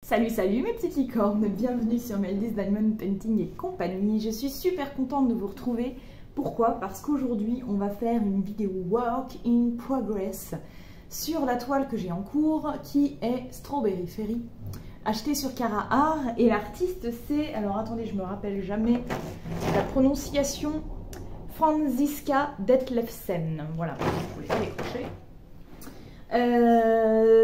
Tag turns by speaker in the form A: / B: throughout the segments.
A: Salut, salut mes petites licornes, bienvenue sur Meldy's Diamond Painting et compagnie. Je suis super contente de vous retrouver. Pourquoi? Parce qu'aujourd'hui, on va faire une vidéo Work in Progress sur la toile que j'ai en cours, qui est Strawberry Fairy, achetée sur Cara Art. Et l'artiste, c'est, alors attendez, je me rappelle jamais la prononciation, Franziska Detlefsen. Voilà, je voulais pas décrocher.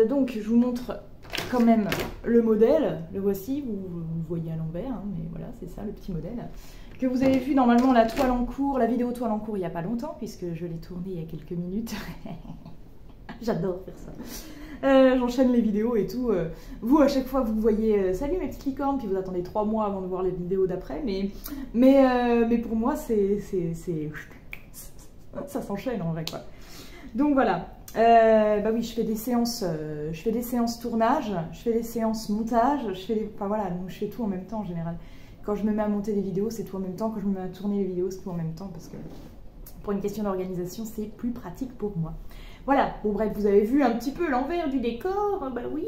A: Donc, je vous montre quand même le modèle, le voici, vous voyez à l'envers, hein, mais voilà, c'est ça le petit modèle. Que vous avez vu normalement la toile en cours, la vidéo toile en cours il n'y a pas longtemps, puisque je l'ai tournée il y a quelques minutes. J'adore faire ça. J'enchaîne les vidéos et tout. Vous, à chaque fois, vous voyez salut mes petites licornes, puis vous attendez 3 mois avant de voir les vidéos d'après, mais pour moi, ça s'enchaîne en vrai, quoi. Donc voilà. Bah oui, je fais des séances tournage, je fais des séances montage, enfin voilà, donc je fais tout en même temps en général. Quand je me mets à monter des vidéos, c'est tout en même temps. Quand je me mets à tourner les vidéos, c'est tout en même temps, parce que pour une question d'organisation, c'est plus pratique pour moi. Voilà, bon bref, vous avez vu un petit peu l'envers du décor, bah oui,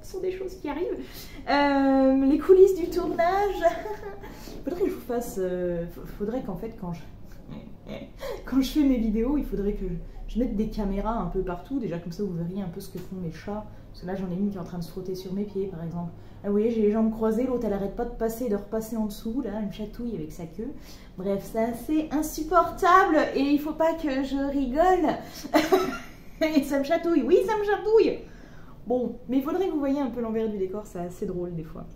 A: ce sont des choses qui arrivent. Les coulisses du tournage, faudrait que je vous fasse, faudrait qu'en fait quand je fais mes vidéos, il faudrait que je mette des caméras un peu partout, déjà comme ça vous verriez un peu ce que font mes chats. Parce que là j'en ai une qui est en train de se frotter sur mes pieds par exemple. Là vous voyez, j'ai les jambes croisées, l'autre elle arrête pas de passer et de repasser en dessous, là elle me chatouille avec sa queue. Bref, c'est assez insupportable et il faut pas que je rigole. Et ça me chatouille, oui ça me chatouille. Bon, mais il faudrait que vous voyez un peu l'envers du décor, c'est assez drôle des fois.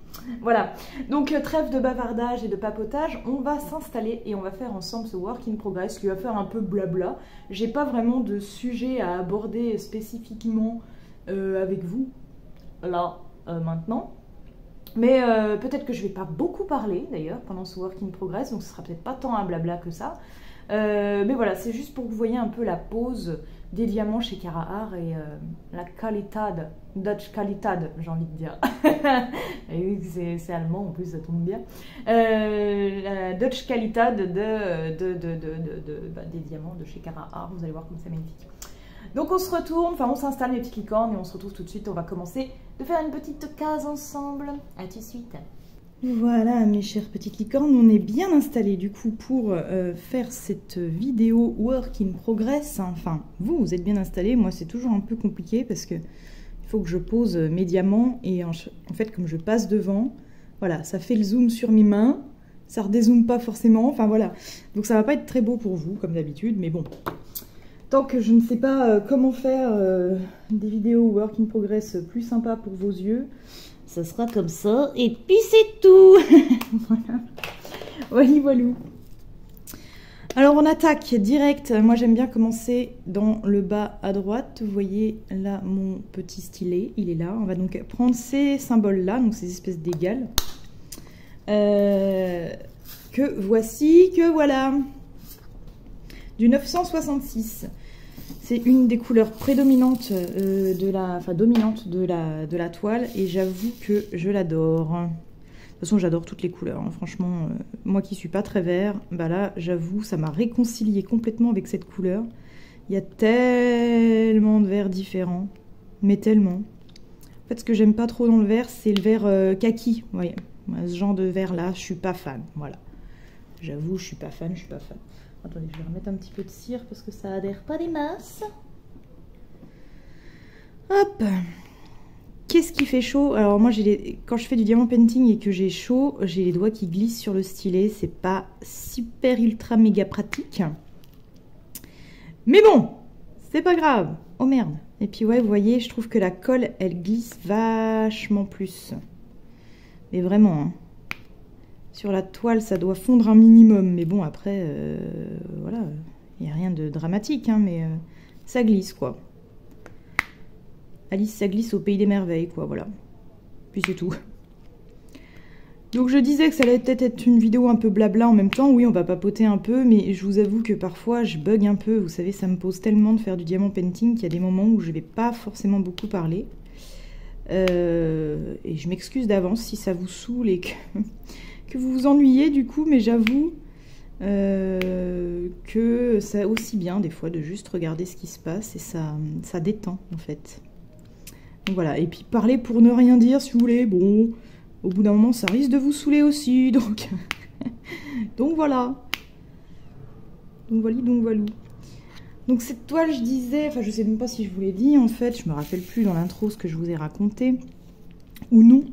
A: Voilà, donc trêve de bavardage et de papotage, on va s'installer et on va faire ensemble ce Work in Progress qui va faire un peu blabla. J'ai pas vraiment de sujet à aborder spécifiquement avec vous, là, maintenant. Mais peut-être que je vais pas beaucoup parler d'ailleurs pendant ce Work in Progress, donc ce sera peut-être pas tant un blabla que ça. Mais voilà, c'est juste pour que vous voyez un peu la pose des diamants chez Cara Art et la Qualitad, Dutch Qualitad, j'ai envie de dire. Et c'est allemand en plus, ça tombe bien. La Dutch Qualitad des diamants de chez Cara Art, vous allez voir comme c'est magnifique. Donc on se retourne, enfin on s'installe les petites licornes et on se retrouve tout de suite. On va commencer de faire une petite case ensemble. À tout de suite. Voilà mes chères petites licornes, on est bien installés du coup pour faire cette vidéo Work in Progress. Enfin, vous êtes bien installés, moi c'est toujours un peu compliqué parce que il faut que je pose mes diamants et en fait comme je passe devant, voilà, ça fait le zoom sur mes mains, ça redézoome pas forcément, enfin voilà. Donc ça va pas être très beau pour vous comme d'habitude, mais bon. Tant que je ne sais pas comment faire des vidéos Work in Progress plus sympas pour vos yeux, ça sera comme ça, et puis c'est tout. Voilà. Voilà, voilà. Alors on attaque direct. Moi j'aime bien commencer dans le bas à droite. Vous voyez là mon petit stylet, il est là. On va donc prendre ces symboles là, donc ces espèces d'égales. Que voici, que voilà. Du 966. C'est une des couleurs prédominantes dominantes de la toile et j'avoue que je l'adore. De toute façon, j'adore toutes les couleurs. Hein. Franchement, moi qui suis pas très vert, bah là, j'avoue, ça m'a réconcilié complètement avec cette couleur. Il y a tellement de verts différents, mais tellement. En fait, ce que j'aime pas trop dans le vert, c'est le vert kaki. Vous voyez, ce genre de vert-là, je suis pas fan. Voilà. J'avoue, je suis pas fan, Attendez, je vais remettre un petit peu de cire parce que ça adhère pas des masses. Hop. Qu'est-ce qui fait chaud? Alors moi, quand je fais du diamant painting et que j'ai chaud, j'ai les doigts qui glissent sur le stylet. C'est pas super ultra méga pratique. Mais bon, c'est pas grave. Oh merde. Et puis ouais, vous voyez, je trouve que la colle, elle glisse vachement plus. Mais vraiment, hein. Sur la toile, ça doit fondre un minimum. Mais bon, après, voilà, il n'y a rien de dramatique, hein, mais ça glisse, quoi. Alice, ça glisse au pays des merveilles, quoi, voilà. Puis c'est tout. Donc je disais que ça allait peut-être être une vidéo un peu blabla en même temps. Oui, on va papoter un peu, mais je vous avoue que parfois, je bug un peu. Vous savez, ça me pose tellement de faire du diamant painting qu'il y a des moments où je ne vais pas forcément beaucoup parler. Et je m'excuse d'avance si ça vous saoule et que vous vous ennuyez du coup, mais j'avoue que c'est aussi bien des fois de juste regarder ce qui se passe et ça détend en fait. Donc voilà, et puis parler pour ne rien dire si vous voulez, bon, au bout d'un moment ça risque de vous saouler aussi, donc, donc voilà. Donc voilà. Donc cette toile, je disais, enfin je sais même pas si je vous l'ai dit en fait, je me rappelle plus dans l'intro ce que je vous ai raconté, ou non.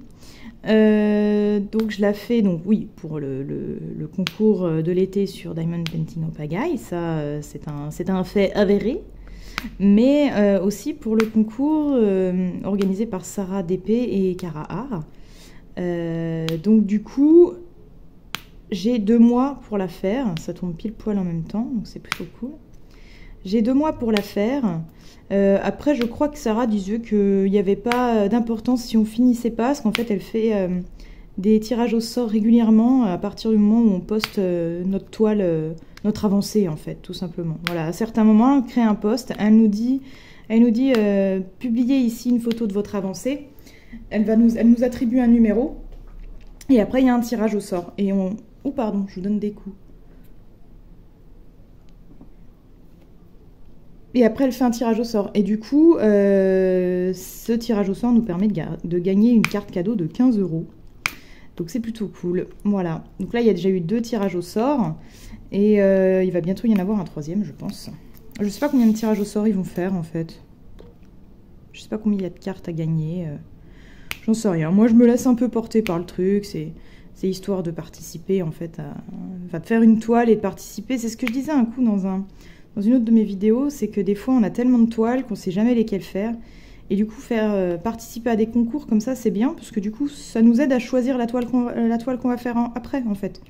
A: Donc je la fais, donc oui, pour le concours de l'été sur Diamond Painting au Pagaille, ça c'est un fait avéré. Mais aussi pour le concours organisé par Sarah DP et Cara Art. Donc du coup, j'ai 2 mois pour la faire. Ça tombe pile poil en même temps, donc c'est plutôt cool. J'ai 2 mois pour la faire. Après, je crois que Sarah disait qu'il n'y avait pas d'importance si on finissait pas, parce qu'en fait, elle fait des tirages au sort régulièrement à partir du moment où on poste notre toile, notre avancée, en fait, tout simplement. Voilà, à certains moments, elle crée un post, elle nous dit publiez ici une photo de votre avancée. Elle nous attribue un numéro, et après, il y a un tirage au sort. Et on... Oh, pardon, je vous donne des coups. Et après, elle fait un tirage au sort. Et du coup, ce tirage au sort nous permet de gagner une carte cadeau de 15 €. Donc c'est plutôt cool. Voilà. Donc là, il y a déjà eu 2 tirages au sort. Et il va bientôt y en avoir un 3e, je pense. Je sais pas combien de tirages au sort ils vont faire, en fait. Je sais pas combien il y a de cartes à gagner. J'en sais rien. Moi, je me laisse un peu porter par le truc. C'est histoire de participer, en fait. Enfin, de faire une toile et de participer. C'est ce que je disais un coup dans une autre de mes vidéos, c'est que des fois on a tellement de toiles qu'on ne sait jamais lesquelles faire. Et du coup, faire participer à des concours comme ça, c'est bien, parce que du coup, ça nous aide à choisir la toile qu'on va faire après, en fait.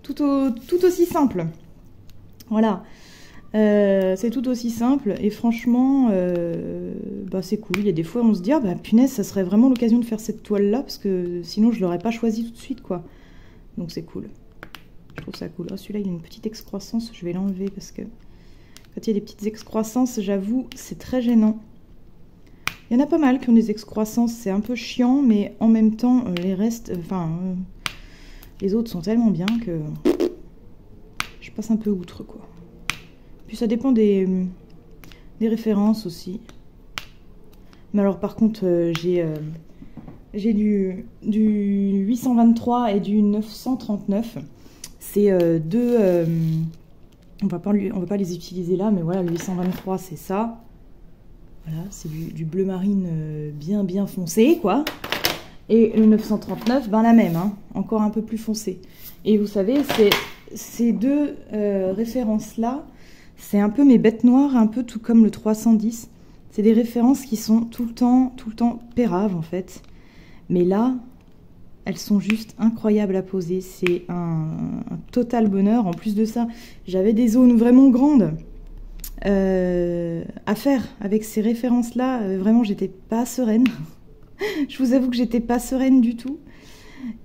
A: Tout aussi simple. Voilà. C'est tout aussi simple, et franchement, bah, c'est cool. Il y a des fois, on se dit, ah bah punaise, ça serait vraiment l'occasion de faire cette toile-là, parce que sinon, je ne l'aurais pas choisie tout de suite, quoi. Donc c'est cool. Je trouve ça cool. Oh, celui-là, il a une petite excroissance, je vais l'enlever, parce que... Quand il y a des petites excroissances, j'avoue, c'est très gênant. Il y en a pas mal qui ont des excroissances, c'est un peu chiant, mais en même temps, les restes, les autres sont tellement bien que je passe un peu outre, quoi. Puis ça dépend des références aussi. Mais alors par contre, j'ai du 823 et du 939. C'est deux... on va pas les utiliser là, mais voilà, le 823, c'est ça. Voilà, c'est du bleu marine bien foncé, quoi. Et le 939, ben la même, hein, encore un peu plus foncé. Et vous savez, ces 2 références-là, c'est un peu mes bêtes noires, un peu tout comme le 310. C'est des références qui sont tout le temps péraves, en fait. Mais là, elles sont juste incroyables à poser. C'est un total bonheur. En plus de ça, j'avais des zones vraiment grandes à faire avec ces références-là. Vraiment, j'étais pas sereine. Je vous avoue que j'étais pas sereine du tout.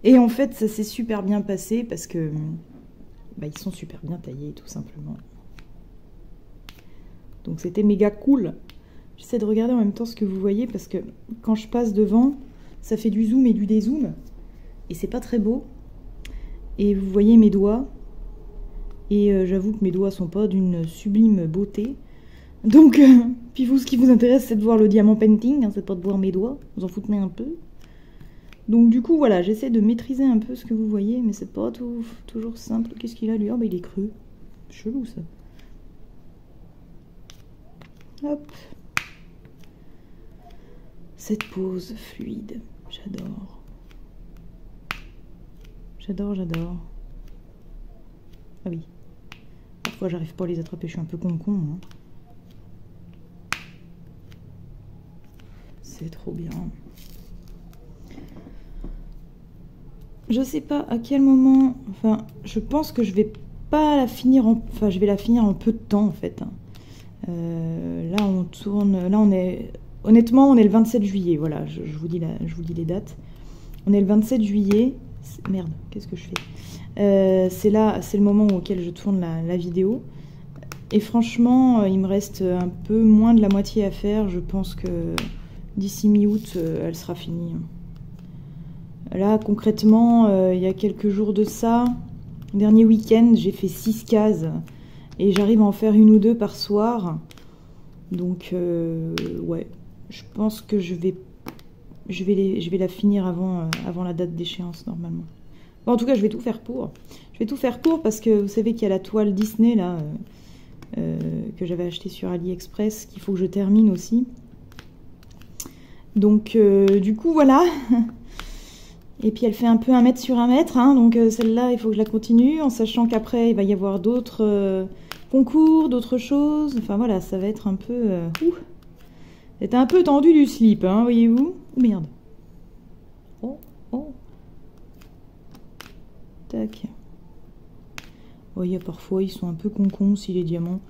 A: Et en fait, ça s'est super bien passé parce que bah, ils sont super bien taillés, tout simplement. Donc c'était méga cool. J'essaie de regarder en même temps ce que vous voyez parce que quand je passe devant, ça fait du zoom et du dézoom. Et c'est pas très beau. Et vous voyez mes doigts. Et j'avoue que mes doigts sont pas d'une sublime beauté. Donc, puis vous, ce qui vous intéresse, c'est de voir le diamant painting, hein, c'est pas de voir mes doigts. Vous en foutez un peu. Donc du coup, voilà, j'essaie de maîtriser un peu ce que vous voyez, mais c'est pas toujours simple. Qu'est-ce qu'il a, lui? Oh, bah il est creux. Chelou, ça. Hop. Cette pose fluide, j'adore. J'adore. Ah oui. Parfois, j'arrive pas à les attraper, je suis un peu con. Hein. C'est trop bien. Je sais pas à quel moment... Enfin, je pense que je vais pas la finir en... Enfin, je vais la finir en peu de temps, en fait. Là, on tourne... Là, on est... Honnêtement, on est le 27 juillet. Voilà, je vous dis les dates. On est le 27 juillet. Merde, qu'est-ce que je fais? C'est le moment auquel je tourne la vidéo. Et franchement, il me reste un peu moins de la moitié à faire. Je pense que d'ici mi-août, elle sera finie. Là, concrètement, il y a quelques jours de ça, le dernier week-end, j'ai fait 6 cases. Et j'arrive à en faire 1 ou 2 par soir. Donc, ouais, je pense que je vais la finir avant la date d'échéance normalement. Bon, en tout cas, je vais tout faire pour. Je vais tout faire pour parce que vous savez qu'il y a la toile Disney là que j'avais acheté sur AliExpress qu'il faut que je termine aussi. Donc du coup voilà. Et puis elle fait un peu 1 mètre sur 1 mètre, hein, donc celle-là il faut que je la continue en sachant qu'après il va y avoir d'autres concours, d'autres choses. Enfin voilà, ça va être un peu... c'est un peu tendu du slip, hein, voyez-vous. Oh merde. Oh, oh. Tac. Oh, il y a parfois, ils sont un peu concons si les diamants.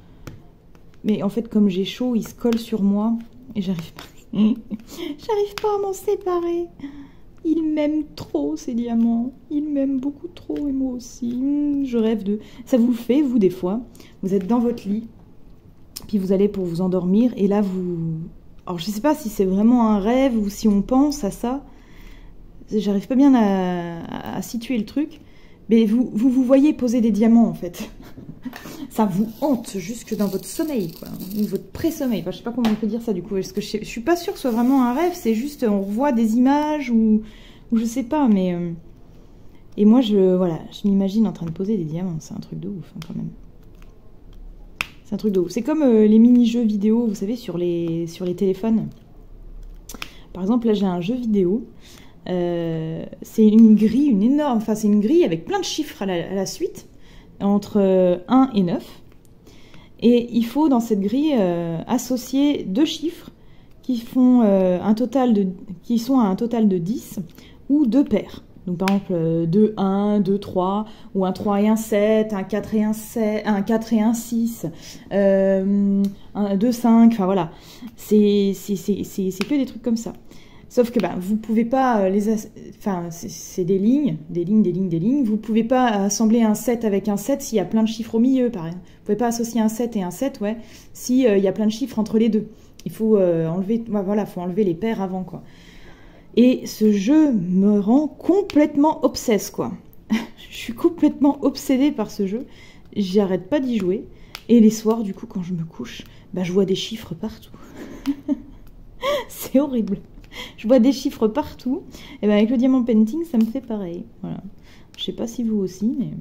A: Mais en fait, comme j'ai chaud, ils se collent sur moi. Et j'arrive pas. J'arrive pas à m'en séparer. Ils m'aiment trop, ces diamants. Ils m'aiment beaucoup trop, et moi aussi. Je rêve de... Ça vous le fait, vous, des fois. Vous êtes dans votre lit. Puis vous allez pour vous endormir. Et là, vous... Alors, je sais pas si c'est vraiment un rêve ou si on pense à ça. J'arrive pas bien à situer le truc. Mais vous voyez poser des diamants, en fait. Ça vous hante jusque dans votre sommeil, quoi. Ou votre pré-sommeil. Enfin, je sais pas comment on peut dire ça, du coup. Parce que je suis pas sûre que ce soit vraiment un rêve. C'est juste, on revoit des images ou je sais pas, mais... Et moi, voilà, je m'imagine en train de poser des diamants. C'est un truc de ouf, hein, quand même. C'est un truc de ouf. C'est comme les mini-jeux vidéo, vous savez, sur les téléphones. Par exemple, là, j'ai un jeu vidéo... c'est une grille, une énorme, enfin c'est une grille avec plein de chiffres à la suite, entre 1 et 9. Et il faut dans cette grille associer 2 chiffres qui font qui sont à un total de 10 ou 2 paires. Donc par exemple 2, 1, 2, 3, ou un 3 et un 7, un 4 et un 7, un 4 et un 6, un 2, 5, enfin voilà. C'est que des trucs comme ça. Sauf que vous pouvez pas enfin, c'est des lignes. Vous pouvez pas assembler un 7 avec un 7 s'il y a plein de chiffres au milieu, par exemple. Vous pouvez pas associer un 7 et un 7, ouais, s'il y a plein de chiffres entre les deux. Il faut enlever, voilà, faut enlever les paires avant, quoi. Et ce jeu me rend complètement obsesse, quoi. Je suis complètement obsédée par ce jeu. J'arrête pas d'y jouer. Et les soirs, du coup, quand je me couche, je vois des chiffres partout. C'est horrible. Je vois des chiffres partout. Et avec le diamant painting, ça me fait pareil. Voilà. Je sais pas si vous aussi, mais...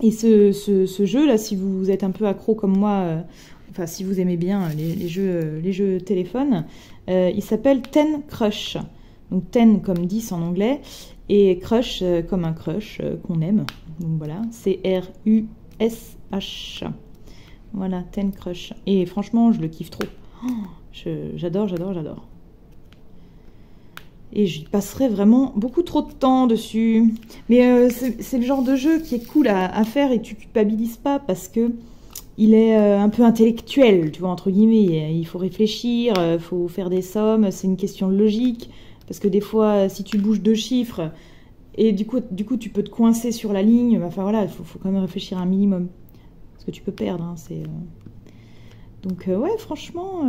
A: Et ce jeu-là, si vous êtes un peu accro comme moi, enfin, si vous aimez bien les jeux téléphone, il s'appelle Ten Crush. Donc Ten comme 10 en anglais, et Crush comme un crush qu'on aime. Donc voilà, c'est R-U-S-H. Voilà, Ten Crush. Et franchement, je le kiffe trop. J'adore. Et j'y passerai vraiment beaucoup trop de temps dessus. Mais c'est le genre de jeu qui est cool à faire et tu culpabilises pas parce que il est un peu intellectuel, tu vois, entre guillemets. Il faut réfléchir, il faut faire des sommes, c'est une question de logique. Parce que des fois, si tu bouges 2 chiffres, et du coup tu peux te coincer sur la ligne, enfin voilà, il faut quand même réfléchir un minimum. Parce que tu peux perdre, hein, c'est... Donc ouais, franchement,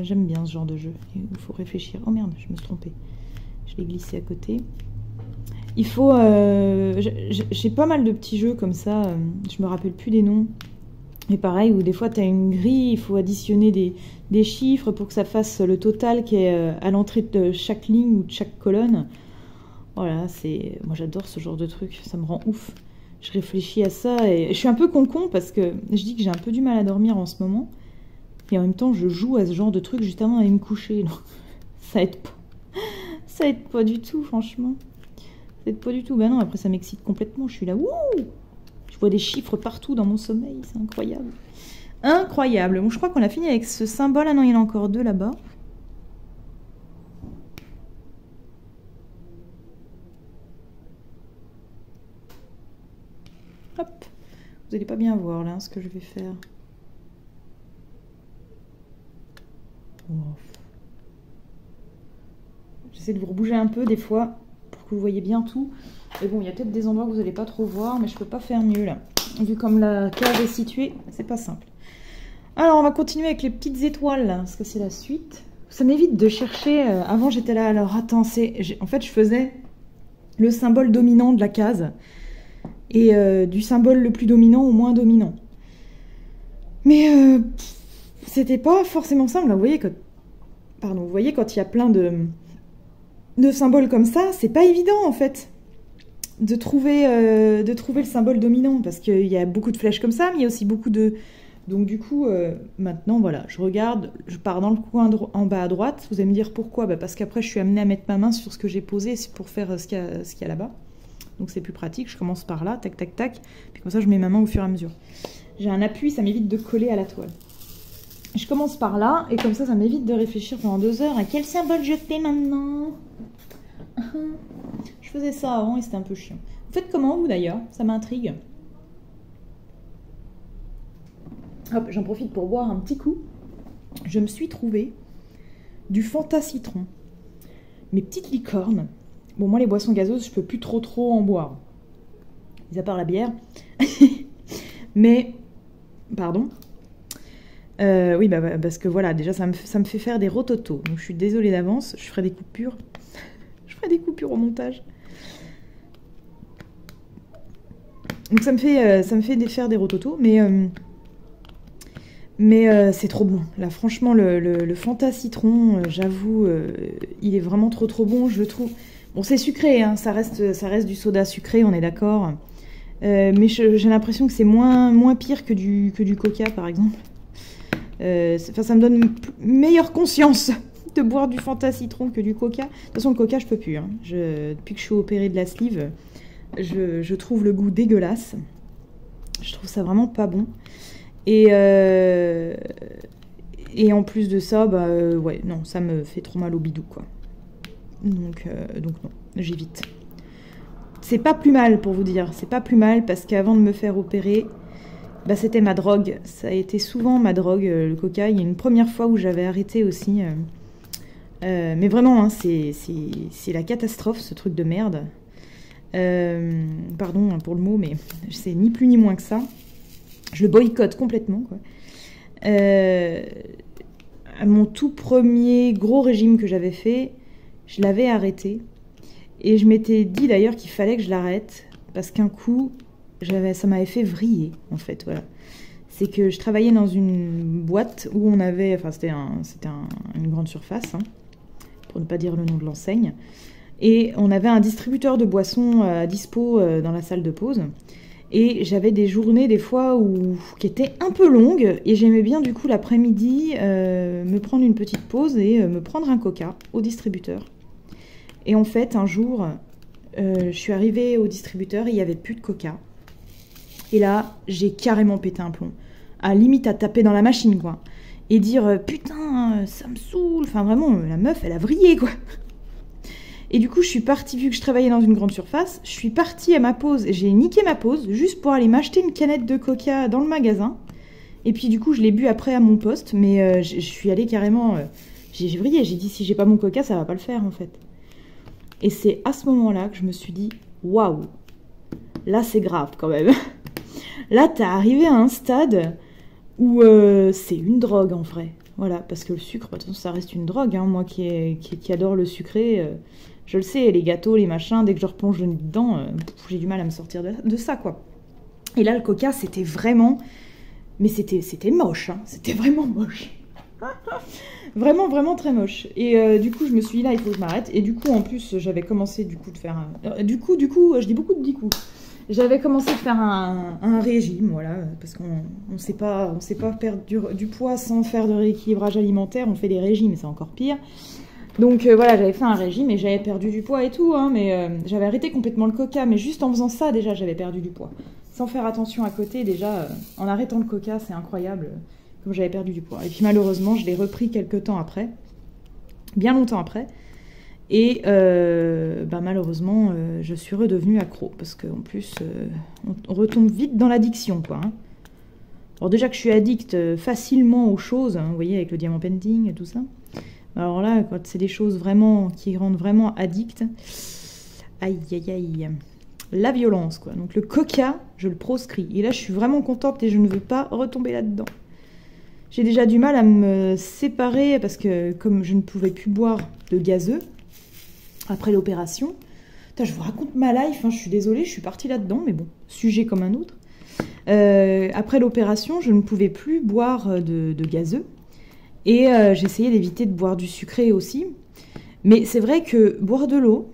A: j'aime bien ce genre de jeu. Il faut réfléchir. Oh merde, je me suis trompée. Je l'ai glissé à côté. Il faut... j'ai pas mal de petits jeux comme ça. Je me rappelle plus des noms. Mais pareil, où des fois tu as une grille, il faut additionner des chiffres pour que ça fasse le total qui est à l'entrée de chaque ligne ou de chaque colonne. Voilà, c'est... Moi j'adore ce genre de truc, ça me rend ouf. Je réfléchis à ça et je suis un peu con parce que je dis que j'ai un peu du mal à dormir en ce moment. Et en même temps, je joue à ce genre de truc juste avant d'aller me coucher. Donc, ça aide pas. Ça aide pas du tout, franchement. Ça aide pas du tout. Ben non, après ça m'excite complètement. Je suis là, wouh! Je vois des chiffres partout dans mon sommeil. C'est incroyable. Incroyable. Bon, je crois qu'on a fini avec ce symbole. Ah non, il y en a encore 2 là-bas. Hop. Vous n'allez pas bien voir là ce que je vais faire. J'essaie de vous rebouger un peu des fois pour que vous voyez bien tout. Et bon, il y a peut-être des endroits que vous n'allez pas trop voir, mais je peux pas faire mieux là. Vu comme la cave est située, c'est pas simple. Alors, on va continuer avec les petites étoiles là, parce que c'est la suite. Ça m'évite de chercher. Avant, j'étais là. Alors, attends, en fait, je faisais le symbole dominant de la case et du symbole le plus dominant au moins dominant. Mais c'était pas forcément simple. Là, vous voyez que Pardon, vous voyez, quand il y a plein de symboles comme ça, c'est pas évident en fait de trouver le symbole dominant, parce qu'il y a beaucoup de flèches comme ça, mais il y a aussi beaucoup de... Donc du coup, maintenant, voilà, je regarde, je pars dans le coin en bas à droite. Vous allez me dire pourquoi? Bah, parce qu'après, je suis amenée à mettre ma main sur ce que j'ai posé pour faire ce qu'il y a là-bas. Donc c'est plus pratique, je commence par là, tac, tac, tac. Puis comme ça, je mets ma main au fur et à mesure. J'ai un appui, ça m'évite de coller à la toile. Je commence par là, et comme ça m'évite de réfléchir pendant 2 heures à quel symbole je fais maintenant. Je faisais ça avant et c'était un peu chiant. Vous faites comment, vous, d'ailleurs? Ça m'intrigue. Hop, j'en profite pour boire un petit coup. Je me suis trouvé du Fanta citron. Mes petites licornes. Bon, moi, les boissons gazeuses, je peux plus trop en boire. Mis à part la bière. Mais, pardon. Oui, parce que voilà, déjà, ça me fait faire des rototos. Donc, je suis désolée d'avance. Je ferai des coupures. Je ferai des coupures au montage. Donc, ça me fait faire des rototos. Mais c'est trop bon. Là, franchement, le Fanta citron, j'avoue, il est vraiment trop bon, je le trouve. Bon, c'est sucré, hein, ça reste du soda sucré, on est d'accord. Mais j'ai l'impression que c'est moins pire que du coca, par exemple. Ça me donne une meilleure conscience de boire du Fanta citron que du coca. De toute façon, le coca, je peux plus. Hein. Depuis que je suis opérée de la sleeve, je trouve le goût dégueulasse. Je trouve ça vraiment pas bon. Et en plus de ça, ouais, non, ça me fait trop mal au bidou, quoi. Donc non, j'évite. C'est pas plus mal, pour vous dire. C'est pas plus mal, parce qu'avant de me faire opérer, c'était ma drogue. Ça a été souvent ma drogue, le coca. Il y a une première fois où j'avais arrêté aussi. Mais vraiment, hein, c'est la catastrophe, ce truc de merde. Pardon pour le mot, mais c'est ni plus ni moins que ça. Je le boycotte complètement, quoi. À mon tout premier gros régime que j'avais fait, je l'avais arrêté. Et je m'étais dit d'ailleurs qu'il fallait que je l'arrête, parce qu'un coup, ça m'avait fait vriller, en fait, voilà. C'est que je travaillais dans une boîte où on avait... Enfin, c'était une grande surface, hein, pour ne pas dire le nom de l'enseigne. Et on avait un distributeur de boissons à dispo dans la salle de pause. Et j'avais des journées, des fois, qui étaient un peu longues. Et j'aimais bien, du coup, l'après-midi, me prendre une petite pause et me prendre un coca au distributeur. Et en fait, un jour, je suis arrivée au distributeur et il n'y avait plus de coca. Et là, j'ai carrément pété un plomb. Limite à taper dans la machine, quoi. Et dire, putain, ça me saoule. Enfin, vraiment, la meuf, elle a vrillé, quoi. Et du coup, je suis partie, vu que je travaillais dans une grande surface, je suis partie à ma pause. J'ai niqué ma pause juste pour aller m'acheter une canette de coca dans le magasin. Et puis du coup, je l'ai bu après à mon poste. Mais je suis allée carrément... j'ai vrillé, j'ai dit, si j'ai pas mon coca, ça va pas le faire, en fait. Et c'est à ce moment-là que je me suis dit, waouh, là, c'est grave, quand même. Là, t'es arrivé à un stade où c'est une drogue, en vrai. Voilà, parce que le sucre, de toute façon, ça reste une drogue. Hein. Moi qui adore le sucré... je le sais, les gâteaux, les machins, dès que je replonge le nez dedans, j'ai du mal à me sortir de ça, quoi. Et là, le coca, c'était vraiment... Mais c'était moche, hein. C'était vraiment moche. Vraiment, vraiment très moche. Et du coup, je me suis dit, là, il faut que je m'arrête. Et du coup, en plus, j'avais commencé, du coup, de faire... Du coup, je dis beaucoup de 10 coups. J'avais commencé de faire un régime, voilà, parce qu'on sait pas perdre du poids sans faire de rééquilibrage alimentaire. On fait des régimes, c'est encore pire. Donc voilà, j'avais fait un régime et j'avais perdu du poids et tout, hein, mais j'avais arrêté complètement le coca, mais juste en faisant ça, déjà, j'avais perdu du poids. Sans faire attention à côté, déjà, en arrêtant le coca, c'est incroyable, comme j'avais perdu du poids. Et puis malheureusement, je l'ai repris quelques temps après, bien longtemps après, et malheureusement, je suis redevenue accro, parce qu'en plus, on retombe vite dans l'addiction, quoi. Hein. Alors déjà que je suis addict facilement aux choses, hein, vous voyez, avec le diamant painting et tout ça. Alors là, quand c'est des choses vraiment qui rendent vraiment addict, aïe aïe aïe, la violence, quoi. Donc le coca, je le proscris. Et là, je suis vraiment contente et je ne veux pas retomber là-dedans. J'ai déjà du mal à me séparer parce que comme je ne pouvais plus boire de gazeux après l'opération, je vous raconte ma life, hein, je suis désolée, je suis partie là-dedans, mais bon, sujet comme un autre. Après l'opération, je ne pouvais plus boire de gazeux. Et j'essayais d'éviter de boire du sucré aussi. Mais c'est vrai que boire de l'eau,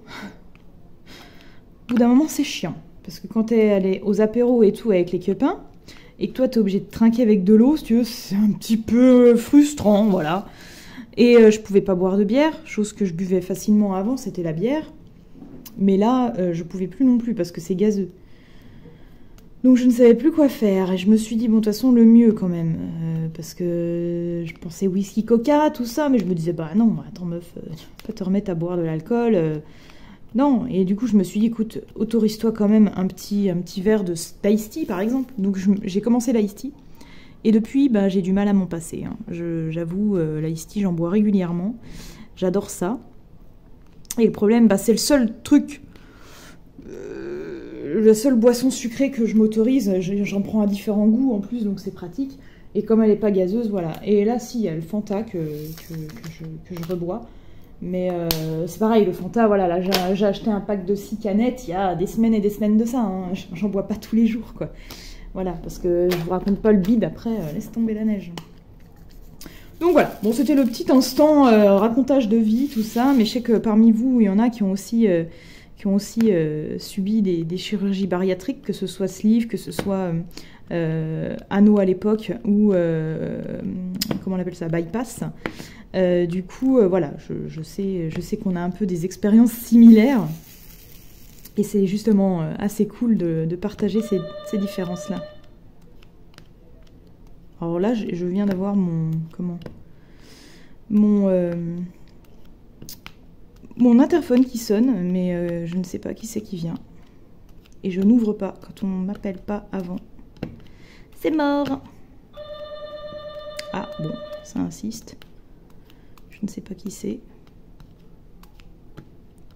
A: au bout d'un moment, c'est chiant. Parce que quand t'es allé aux apéros et tout avec les copains, et que toi, t'es obligé de trinquer avec de l'eau, si tu veux, c'est un petit peu frustrant, voilà. Et je pouvais pas boire de bière, chose que je buvais facilement avant, c'était la bière. Mais là, je pouvais plus non plus, parce que c'est gazeux. Donc je ne savais plus quoi faire, et je me suis dit, bon, de toute façon, le mieux quand même. Parce que je pensais whisky, coca, tout ça, mais je me disais, bah non, attends meuf, tu peux pas te remettre à boire de l'alcool. Non, et du coup, je me suis dit, écoute, autorise-toi quand même un petit verre d'ice tea, par exemple. Donc j'ai commencé l'ice tea. Et depuis, bah, j'ai du mal à m'en passer. Hein. J'avoue, l'ice tea, j'en bois régulièrement. J'adore ça. Et le problème, bah, c'est le seul truc, la seule boisson sucrée que je m'autorise. J'en prends à différents goûts en plus, donc c'est pratique. Et comme elle n'est pas gazeuse, voilà. Et là, si, il y a le Fanta que je rebois. Mais c'est pareil, le Fanta, voilà, là j'ai acheté un pack de 6 canettes il y a des semaines et des semaines de ça. Hein. J'en bois pas tous les jours, quoi. Voilà, parce que je vous raconte pas le bide, après, laisse tomber la neige. Donc voilà, bon, c'était le petit instant racontage de vie, tout ça, mais je sais que parmi vous, il y en a qui ont aussi subi des chirurgies bariatriques, que ce soit sleeve, que ce soit anneau à l'époque, ou comment on appelle ça, bypass. Du coup, voilà, je sais qu'on a un peu des expériences similaires. Et c'est justement assez cool de partager ces différences-là. Alors là, je viens d'avoir mon interphone qui sonne, mais je ne sais pas qui c'est qui vient. Et je n'ouvre pas quand on ne m'appelle pas avant. C'est mort. Ah, bon, ça insiste. Je ne sais pas qui c'est.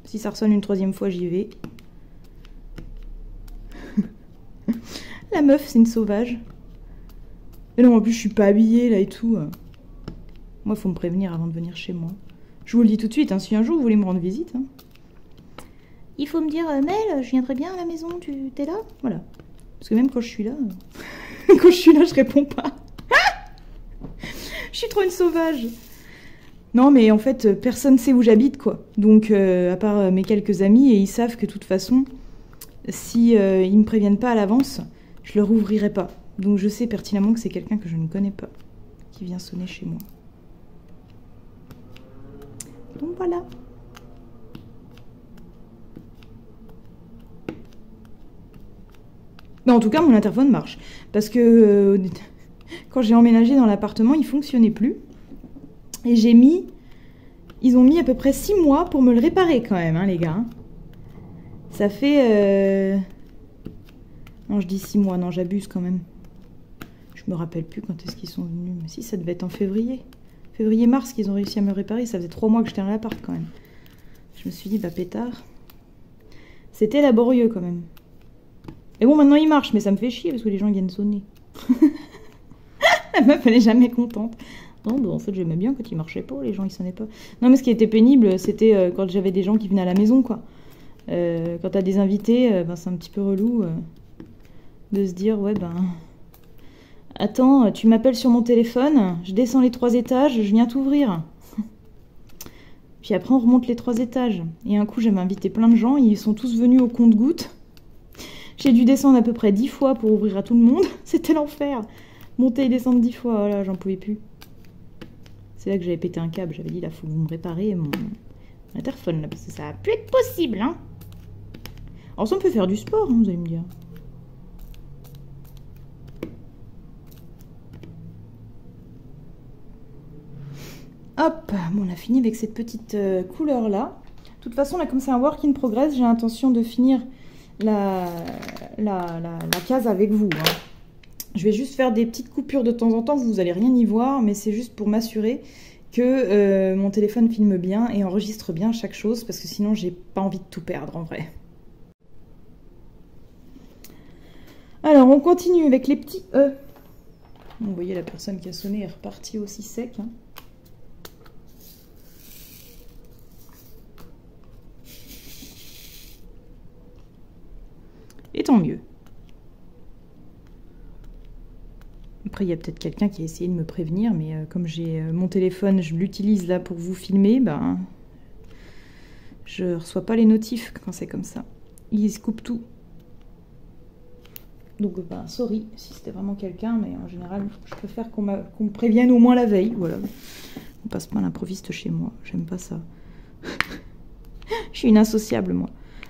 A: Si ça ressonne une troisième fois, j'y vais. La meuf, c'est une sauvage. Mais non, en plus, je suis pas habillée, là, et tout. Moi, faut me prévenir avant de venir chez moi. Je vous le dis tout de suite, hein, si un jour vous voulez me rendre visite, hein, il faut me dire, Mel, je viendrai bien à la maison, t'es là? Voilà. Parce que même quand je suis là, je réponds pas. Je suis trop une sauvage. Non, mais en fait, personne sait où j'habite, quoi. Donc, à part mes quelques amis, et ils savent que de toute façon, si ils me préviennent pas à l'avance, je leur ouvrirai pas. Donc, je sais pertinemment que c'est quelqu'un que je ne connais pas qui vient sonner chez moi. Donc, voilà. Mais en tout cas, mon interphone marche. Parce que quand j'ai emménagé dans l'appartement, il fonctionnait plus. Et ils ont mis à peu près 6 mois pour me le réparer quand même, hein, les gars. Ça fait... Non, je dis 6 mois, non, j'abuse quand même. Je me rappelle plus quand est-ce qu'ils sont venus. Mais si, ça devait être en février. Février-mars qu'ils ont réussi à me réparer. Ça faisait 3 mois que j'étais dans l'appart quand même. Je me suis dit, bah pétard. C'était laborieux quand même. Et bon, maintenant il marche, mais ça me fait chier parce que les gens viennent sonner. La meuf, elle est jamais contente. Non, bah, en fait, j'aimais bien quand il marchait pas, les gens, ils sonnaient pas. Non, mais ce qui était pénible, c'était quand j'avais des gens qui venaient à la maison, quoi. Quand t'as des invités, ben, c'est un petit peu relou de se dire, ouais, ben... Attends, tu m'appelles sur mon téléphone, je descends les 3 étages, je viens t'ouvrir. Puis après, on remonte les 3 étages. Et un coup, j'avais invité plein de gens, ils sont tous venus au compte-gouttes. J'ai dû descendre à peu près 10 fois pour ouvrir à tout le monde. C'était l'enfer. Monter et descendre 10 fois, voilà, j'en pouvais plus. C'est là que j'avais pété un câble. J'avais dit, là, faut que vous me répariez mon interphone, là, parce que ça va plus être possible, hein. Alors ça, on peut faire du sport, hein, vous allez me dire. Hop, bon, on a fini avec cette petite couleur-là. De toute façon, là, comme c'est un work in progress, j'ai l'intention de finir la case avec vous. Hein. Je vais juste faire des petites coupures de temps en temps, vous n'allez rien y voir, mais c'est juste pour m'assurer que mon téléphone filme bien et enregistre bien chaque chose, parce que sinon, j'ai pas envie de tout perdre, en vrai. Alors, on continue avec les petits E. Vous voyez, la personne qui a sonné est repartie aussi sec. Hein. Et tant mieux. Après, il y a peut-être quelqu'un qui a essayé de me prévenir, mais comme j'ai mon téléphone, je l'utilise là pour vous filmer, ben, je reçois pas les notifs quand c'est comme ça. Ils se coupent tout. Donc, ben, sorry si c'était vraiment quelqu'un, mais en général, je préfère qu'on me prévienne au moins la veille. Voilà. On passe pas à l'improviste chez moi, j'aime pas ça. Je suis une insociable, moi.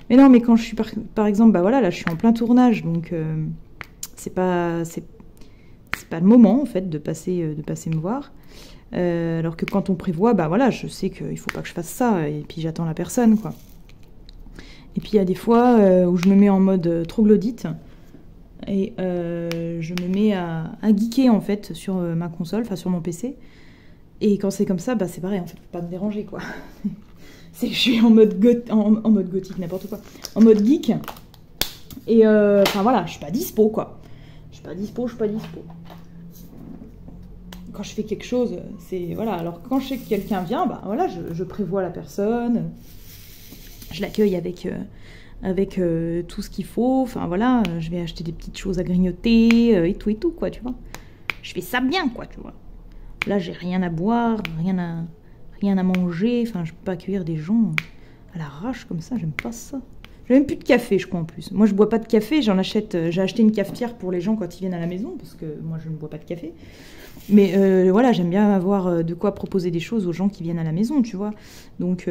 A: Mais non, mais quand je suis par exemple, bah voilà, là je suis en plein tournage, donc c'est pas le moment en fait de passer me voir. Alors que quand on prévoit, bah voilà, je sais qu'il faut pas que je fasse ça, et puis j'attends la personne, quoi. Et puis il y a des fois où je me mets en mode troglodyte, et je me mets à geeker en fait sur ma console, enfin sur mon PC. Et quand c'est comme ça, bah c'est pareil, en fait, faut pas me déranger, quoi. C'est que je suis en mode gothique, n'importe quoi. En mode geek. Et enfin voilà, je suis pas dispo, quoi. Je suis pas dispo. Quand je fais quelque chose, c'est... Voilà, alors quand je sais que quelqu'un vient, bah voilà, je prévois la personne. Je l'accueille avec tout ce qu'il faut. Enfin voilà, je vais acheter des petites choses à grignoter et tout, quoi, tu vois. Je fais ça bien, quoi, tu vois. Là, j'ai rien à boire, rien à manger. Enfin, je peux pas accueillir des gens à l'arrache comme ça, j'aime pas ça. J'ai même plus de café, je crois, en plus. Moi, je bois pas de café, j'ai acheté une cafetière pour les gens quand ils viennent à la maison, parce que moi, je ne bois pas de café. Mais voilà, j'aime bien avoir de quoi proposer des choses aux gens qui viennent à la maison, tu vois. Donc,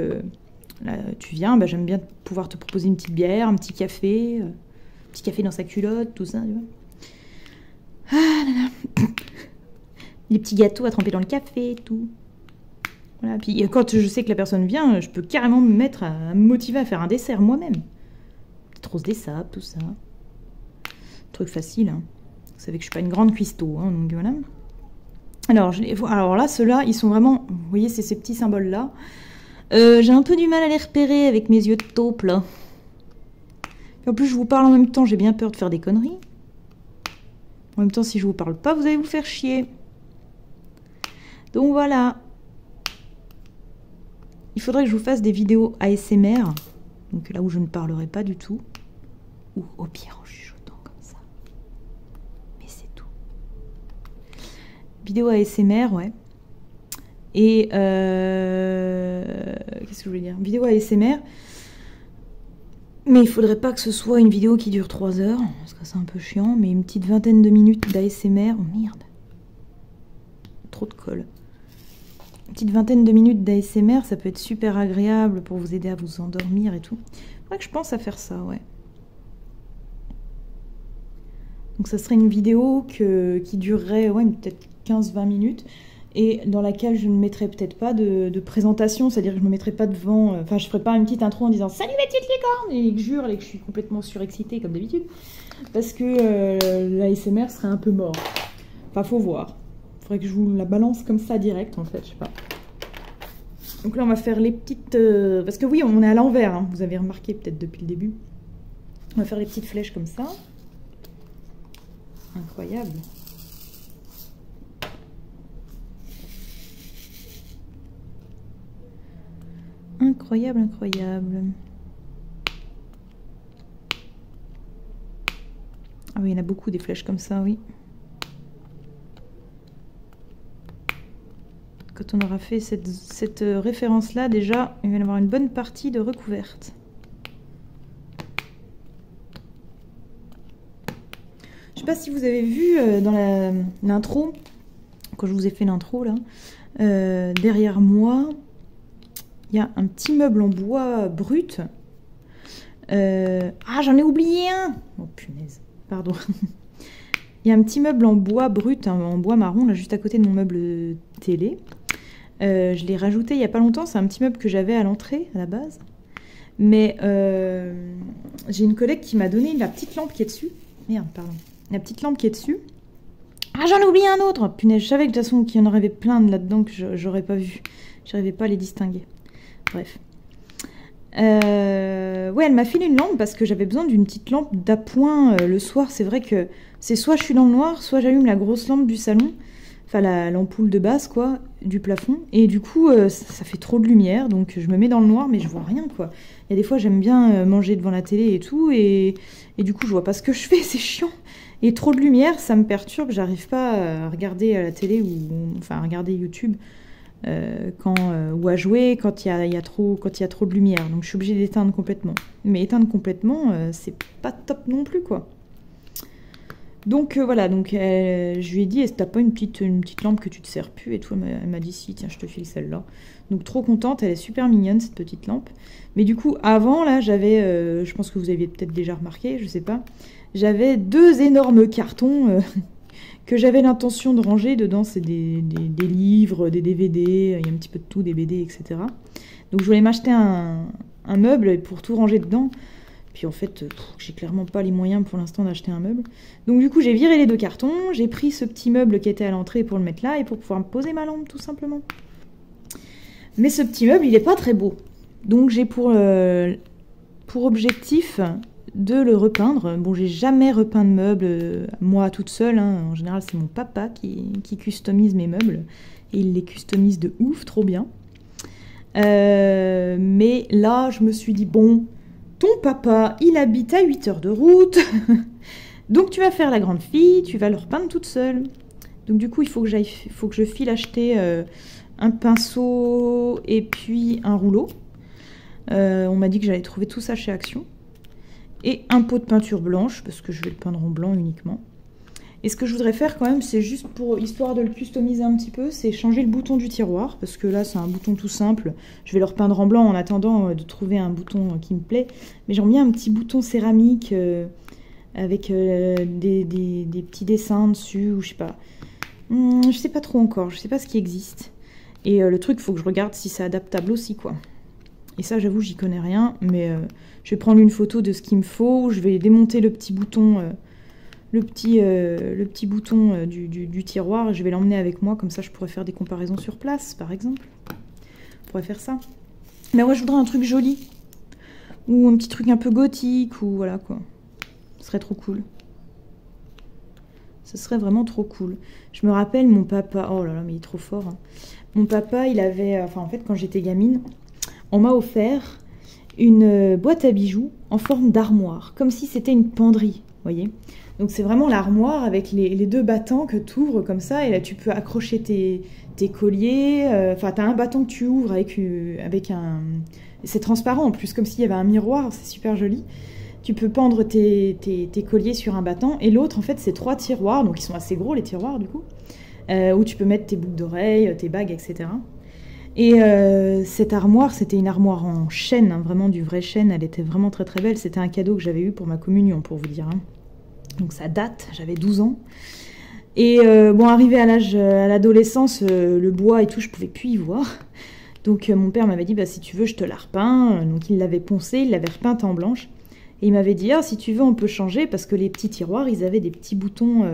A: là, tu viens, bah, j'aime bien pouvoir te proposer une petite bière, un petit café dans sa culotte, tout ça, tu vois. Ah là là. Les petits gâteaux à tremper dans le café et tout. Voilà. Puis quand je sais que la personne vient, je peux carrément me mettre à me motiver à faire un dessert moi-même. Petite rose des sables, tout ça. Truc facile, hein. Vous savez que je suis pas une grande cuistot, hein, donc voilà. Alors là, ceux-là, ils sont vraiment... Vous voyez, c'est ces petits symboles-là. J'ai un peu du mal à les repérer avec mes yeux de taupe, là. Et en plus, je vous parle en même temps, j'ai bien peur de faire des conneries. En même temps, si je vous parle pas, vous allez vous faire chier. Donc voilà. Il faudrait que je vous fasse des vidéos ASMR. Donc là où je ne parlerai pas du tout. Ou au pire en chuchotant comme ça. Mais c'est tout. Vidéo ASMR, ouais. Et qu'est-ce que je voulais dire? Vidéo ASMR. Mais il faudrait pas que ce soit une vidéo qui dure 3 heures. Parce que c'est un peu chiant. Mais une petite vingtaine de minutes d'ASMR. Oh merde. Trop de colle. Une petite vingtaine de minutes d'ASMR, ça peut être super agréable pour vous aider à vous endormir et tout. Faudrait que je pense à faire ça, ouais. Donc ça serait une vidéo qui durerait, ouais, peut-être 15-20 minutes, et dans laquelle je ne mettrais peut-être pas de présentation, c'est-à-dire que je ne me mettrais pas devant, enfin je ferais pas une petite intro en disant « Salut mes petites licornes !» et que je hurle et que je suis complètement surexcitée comme d'habitude, parce que l'ASMR serait un peu mort. Enfin, faut voir. Faudrait que je vous la balance comme ça direct, en fait, je sais pas. Donc là, on va faire les petites... parce que oui, on est à l'envers, hein, vous avez remarqué peut-être depuis le début. On va faire les petites flèches comme ça. Incroyable. Incroyable, incroyable. Ah oui, il y en a beaucoup des flèches comme ça, oui. Quand on aura fait cette référence-là, déjà, il va y avoir une bonne partie de recouverte. Je ne sais pas si vous avez vu dans l'intro, quand je vous ai fait l'intro, là, derrière moi, il y a un petit meuble en bois brut. Ah, j'en ai oublié un! Oh, punaise, pardon. Il y a un petit meuble en bois brut, hein, en bois marron, là, juste à côté de mon meuble télé. Je l'ai rajouté il n'y a pas longtemps, c'est un petit meuble que j'avais à l'entrée, à la base. Mais j'ai une collègue qui m'a donné la petite lampe qui est dessus. Merde, pardon. La petite lampe qui est dessus. Ah, j'en ai oublié un autre! Punaise, je savais que de toute façon qu'il y en aurait plein là-dedans que j'aurais pas vu. J'arrivais pas à les distinguer. Bref. Ouais, elle m'a filé une lampe parce que j'avais besoin d'une petite lampe d'appoint le soir. C'est vrai que c'est soit je suis dans le noir, soit j'allume la grosse lampe du salon. Enfin, l'ampoule de base, quoi, du plafond. Et du coup, ça fait trop de lumière, donc je me mets dans le noir, mais je vois rien, quoi. Il y a des fois, j'aime bien manger devant la télé et tout, et du coup, je vois pas ce que je fais, c'est chiant. Et trop de lumière, ça me perturbe, j'arrive pas à regarder à la télé ou enfin à regarder YouTube ou à jouer quand il y a trop de lumière. Donc je suis obligée d'éteindre complètement. Mais éteindre complètement, c'est pas top non plus, quoi. Donc voilà, donc je lui ai dit, est-ce que t'as pas une petite lampe que tu te sers plus et tout? Elle m'a dit si, tiens, je te file celle-là. Donc trop contente, elle est super mignonne cette petite lampe. Mais du coup, avant là, j'avais, je pense que vous aviez peut-être déjà remarqué, je sais pas, j'avais 2 énormes cartons que j'avais l'intention de ranger. Dedans, c'est des livres, des DVD, il y a un petit peu de tout, des BD, etc. Donc je voulais m'acheter un meuble pour tout ranger dedans. Puis en fait, j'ai clairement pas les moyens pour l'instant d'acheter un meuble. Donc du coup, j'ai viré les 2 cartons, j'ai pris ce petit meuble qui était à l'entrée pour le mettre là et pour pouvoir me poser ma lampe, tout simplement. Mais ce petit meuble, il est pas très beau. Donc j'ai pour objectif de le repeindre. Bon, j'ai jamais repeint de meubles, moi toute seule, hein. En général, c'est mon papa qui customise mes meubles. Et il les customise de ouf, trop bien. Mais là, je me suis dit, bon... Ton papa, il habite à 8 heures de route, donc tu vas faire la grande fille, tu vas le repeindre toute seule. Donc du coup, il faut que je file acheter un pinceau et puis un rouleau. On m'a dit que j'allais trouver tout ça chez Action. Et un pot de peinture blanche, parce que je vais le peindre en blanc uniquement. Et ce que je voudrais faire quand même, c'est juste pour, histoire de le customiser un petit peu, c'est changer le bouton du tiroir, parce que là c'est un bouton tout simple. Je vais le repeindre en blanc en attendant de trouver un bouton qui me plaît. Mais j'aime bien un petit bouton céramique avec des petits dessins dessus, ou je sais pas. Je sais pas trop encore, je sais pas ce qui existe. Et le truc, il faut que je regarde si c'est adaptable aussi, quoi. Et ça, j'avoue, j'y connais rien, mais je vais prendre une photo de ce qu'il me faut, je vais démonter le petit bouton... le petit bouton du tiroir, et je vais l'emmener avec moi, comme ça je pourrais faire des comparaisons sur place, par exemple. Je pourrais faire ça. Mais moi, je voudrais un truc joli. Ou un petit truc un peu gothique, ou voilà, quoi. Ce serait trop cool. Ce serait vraiment trop cool. Je me rappelle, mon papa... Oh là là, mais il est trop fort, hein. Mon papa, il avait... Enfin, en fait, quand j'étais gamine, on m'a offert une boîte à bijoux en forme d'armoire, comme si c'était une penderie, vous voyez. Donc c'est vraiment l'armoire avec les 2 battants que tu ouvres comme ça, et là tu peux accrocher tes colliers, enfin tu as un battant que tu ouvres avec un... C'est transparent en plus, comme s'il y avait un miroir, c'est super joli. Tu peux pendre tes colliers sur un battant, et l'autre en fait c'est 3 tiroirs, donc ils sont assez gros les tiroirs du coup, où tu peux mettre tes boucles d'oreilles, tes bagues, etc. Et cette armoire, c'était une armoire en chêne, hein, vraiment du vrai chêne, elle était vraiment très très belle, c'était un cadeau que j'avais eu pour ma communion, pour vous dire, hein. Donc ça date, j'avais 12 ans. Et bon, arrivé à l'adolescence, le bois et tout, je pouvais plus y voir. Donc mon père m'avait dit, bah, si tu veux, je te la repeins. Donc il l'avait poncée, il l'avait repeinte en blanche. Et il m'avait dit, ah, si tu veux, on peut changer, parce que les petits tiroirs, ils avaient des petits boutons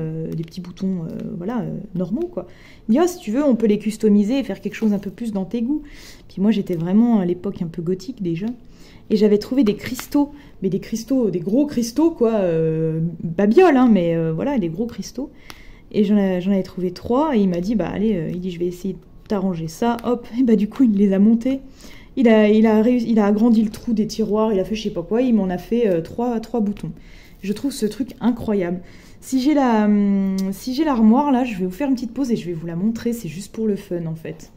A: voilà, normaux, quoi. Il dit, ah, si tu veux, on peut les customiser et faire quelque chose un peu plus dans tes goûts. Puis moi, j'étais vraiment à l'époque un peu gothique déjà. Et j'avais trouvé des cristaux, mais des gros cristaux, quoi, babioles, hein, mais voilà, des gros cristaux. Et j'en avais trouvé 3, et il m'a dit, bah allez, il dit, je vais essayer de t'arranger ça, hop, et bah du coup, il les a montés. Il a agrandi le trou des tiroirs, il a fait je sais pas quoi, il m'en a fait 3 boutons. Je trouve ce truc incroyable. Si j'ai l'armoire, là, je vais vous faire une petite pause et je vais vous la montrer, c'est juste pour le fun, en fait.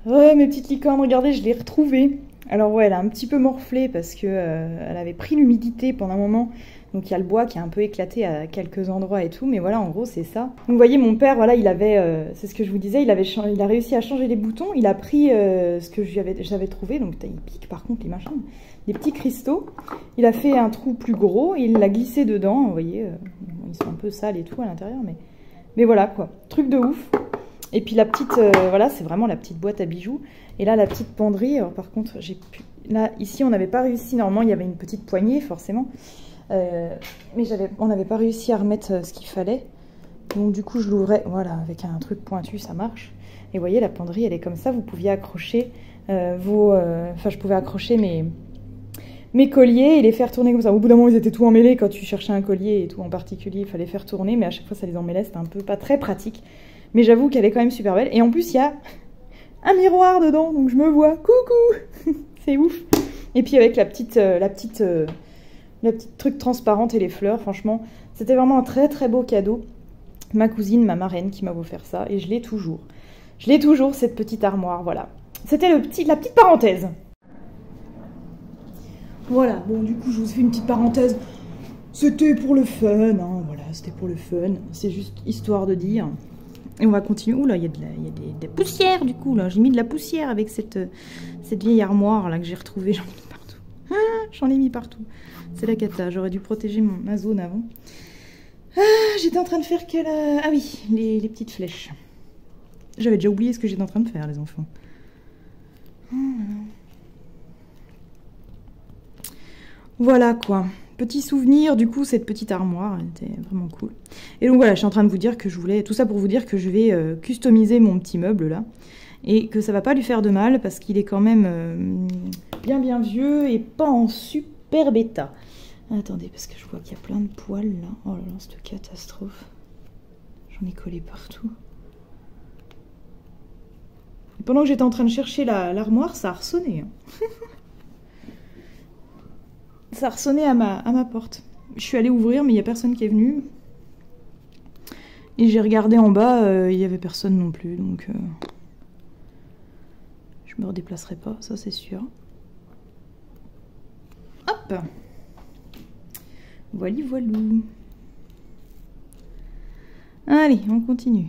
A: Oh, mes petites licornes, regardez, je l'ai retrouvée. Alors ouais, elle a un petit peu morflé parce que elle avait pris l'humidité pendant un moment. Donc il y a le bois qui a un peu éclaté à quelques endroits et tout. Mais voilà, en gros, c'est ça. Donc vous voyez, mon père, voilà, il avait... c'est ce que je vous disais, il a réussi à changer les boutons. Il a pris ce que j'avais trouvé. Donc il pique par contre les machins. Des petits cristaux. Il a fait un trou plus gros. Et il l'a glissé dedans. Vous voyez, ils sont un peu sales et tout à l'intérieur. Mais voilà, quoi. Truc de ouf. Et puis la petite, voilà, c'est vraiment la petite boîte à bijoux. Et là, la petite penderie, alors par contre, là, ici, on n'avait pas réussi. Normalement, il y avait une petite poignée, forcément. Mais on n'avait pas réussi à remettre ce qu'il fallait. Donc du coup, je l'ouvrais, voilà, avec un truc pointu, ça marche. Et vous voyez, la penderie, elle est comme ça. Vous pouviez accrocher enfin, je pouvais accrocher mes colliers et les faire tourner comme ça. Au bout d'un moment, ils étaient tout emmêlés. Quand tu cherchais un collier et tout en particulier, il fallait faire tourner. Mais à chaque fois, ça les emmêlait. C'était un peu pas très pratique. Mais j'avoue qu'elle est quand même super belle. Et en plus, il y a un miroir dedans. Donc je me vois. Coucou. C'est ouf. Et puis avec la petite La petite truc transparente et les fleurs, franchement, c'était vraiment un très très beau cadeau. Ma cousine, ma marraine qui m'a offert ça, et je l'ai toujours. Je l'ai toujours, cette petite armoire, voilà. C'était la petite parenthèse. Voilà, bon, du coup, je vous fais une petite parenthèse. C'était pour le fun, hein, voilà, c'était pour le fun. C'est juste histoire de dire. Et on va continuer. Ouh là, il y a des poussières, du coup, là. J'ai mis de la poussière avec cette vieille armoire, là, que j'ai retrouvée. J'en ai mis partout. Ah, j'en ai mis partout. C'est la cata. J'aurais dû protéger ma zone avant. Ah, j'étais en train de faire quelle... Ah oui, les petites flèches. J'avais déjà oublié ce que j'étais en train de faire, les enfants. Voilà, quoi. Petit souvenir, du coup, cette petite armoire, elle était vraiment cool. Et donc voilà, je suis en train de vous dire que je voulais... Tout ça pour vous dire que je vais customiser mon petit meuble, là. Et que ça va pas lui faire de mal, parce qu'il est quand même bien vieux et pas en super bêta. Attendez, parce que je vois qu'il y a plein de poils, là. Oh là là, cette catastrophe. J'en ai collé partout. Et pendant que j'étais en train de chercher l'armoire, ça a ressonné. Hein. Ça a ressonné à ma porte. Je suis allée ouvrir, mais il n'y a personne qui est venu. Et j'ai regardé en bas, il n'y avait personne non plus, donc... je me redéplacerai pas, ça c'est sûr. Hop! Voili voilou. Allez, on continue.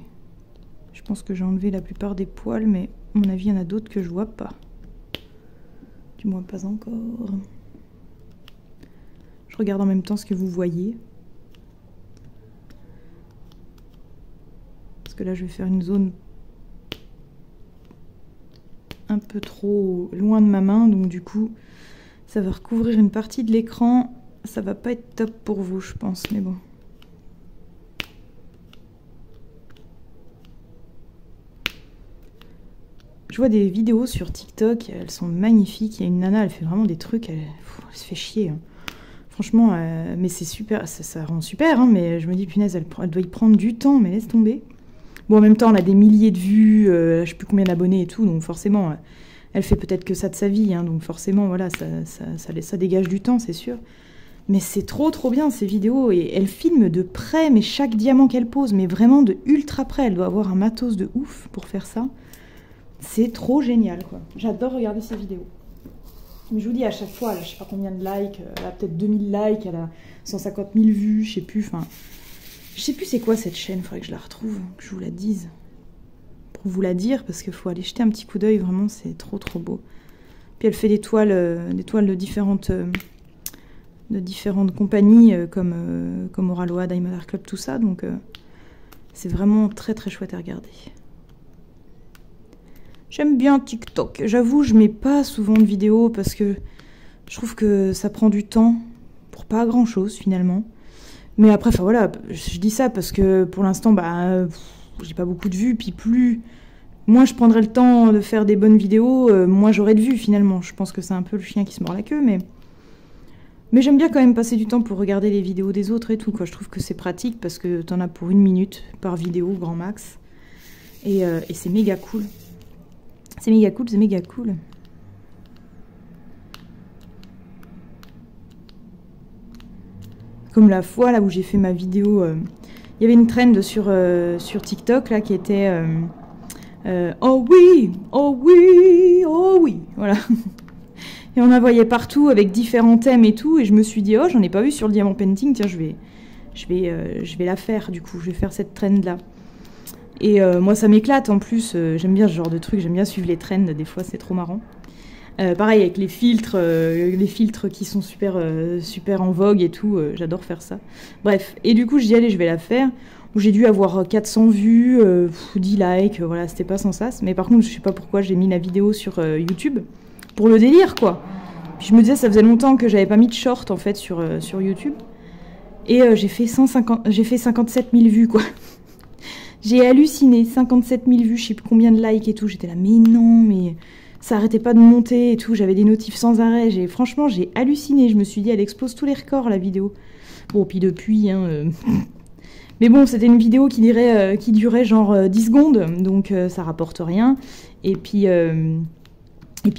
A: Je pense que j'ai enlevé la plupart des poils, mais à mon avis, il y en a d'autres que je vois pas. Du moins, pas encore. Je regarde en même temps ce que vous voyez. Parce que là, je vais faire une zone un peu trop loin de ma main, donc du coup, ça va recouvrir une partie de l'écran. Ça va pas être top pour vous, je pense, mais bon. Je vois des vidéos sur TikTok, elles sont magnifiques. Il y a une nana, elle fait vraiment des trucs, elle se fait chier. Hein. Franchement, mais c'est super, ça rend super, hein, mais je me dis, punaise, elle doit y prendre du temps, mais laisse tomber. Bon, en même temps, on a des milliers de vues, je sais plus combien d'abonnés et tout, donc forcément, elle fait peut-être que ça de sa vie, hein, donc forcément, voilà, ça dégage du temps, c'est sûr. Mais c'est trop bien ces vidéos, et elle filme de près, mais chaque diamant qu'elle pose, mais vraiment de ultra près. Elle doit avoir un matos de ouf pour faire ça. C'est trop génial, quoi. J'adore regarder ces vidéos. Mais je vous dis, à chaque fois, elle a je sais pas combien de likes, elle a peut-être 2000 likes, elle a 150 000 vues, je sais plus, enfin... Je sais plus c'est quoi cette chaîne, il faudrait que je la retrouve, que je vous la dise. Pour vous la dire, parce qu'il faut aller jeter un petit coup d'œil, vraiment, c'est trop beau. Puis elle fait des toiles de différentes compagnies, comme Oraloa, Diamond Art Club, tout ça, donc c'est vraiment très chouette à regarder. J'aime bien TikTok. J'avoue, je mets pas souvent de vidéos parce que je trouve que ça prend du temps pour pas grand chose finalement. Mais après, enfin voilà, je dis ça parce que pour l'instant, bah, j'ai pas beaucoup de vues. Puis moins je prendrai le temps de faire des bonnes vidéos, moins j'aurai de vues finalement. Je pense que c'est un peu le chien qui se mord la queue, mais j'aime bien quand même passer du temps pour regarder les vidéos des autres et tout, quoi. Je trouve que c'est pratique parce que t'en as pour 1 minute par vidéo, grand max. Et c'est méga cool. C'est méga cool, c'est méga cool. Comme la fois là où j'ai fait ma vidéo, il y avait une trend sur TikTok là qui était oh oui, oh oui, oh oui, voilà. Et on la voyait partout avec différents thèmes et tout, et je me suis dit oh j'en ai pas vu sur le diamant painting, tiens je vais la faire du coup, je vais faire cette trend là. Et moi ça m'éclate en plus, j'aime bien ce genre de truc, j'aime bien suivre les trends, des fois c'est trop marrant. Pareil avec les filtres qui sont super en vogue et tout, j'adore faire ça. Bref, et du coup je dis allez je vais la faire, j'ai dû avoir 400 vues, 10 likes, voilà c'était pas sans sas, mais par contre je sais pas pourquoi j'ai mis la vidéo sur YouTube, pour le délire quoi. Puis je me disais ça faisait longtemps que j'avais pas mis de short en fait sur YouTube, et j'ai fait 57 000 vues quoi. J'ai halluciné, 57 000 vues, je sais plus combien de likes et tout. J'étais là, mais non, mais ça arrêtait pas de monter et tout. J'avais des notifs sans arrêt. Franchement, j'ai halluciné. Je me suis dit, elle explose tous les records, la vidéo. Bon, puis depuis, hein... Mais bon, c'était une vidéo qui durait genre 10 secondes, donc ça rapporte rien. Et puis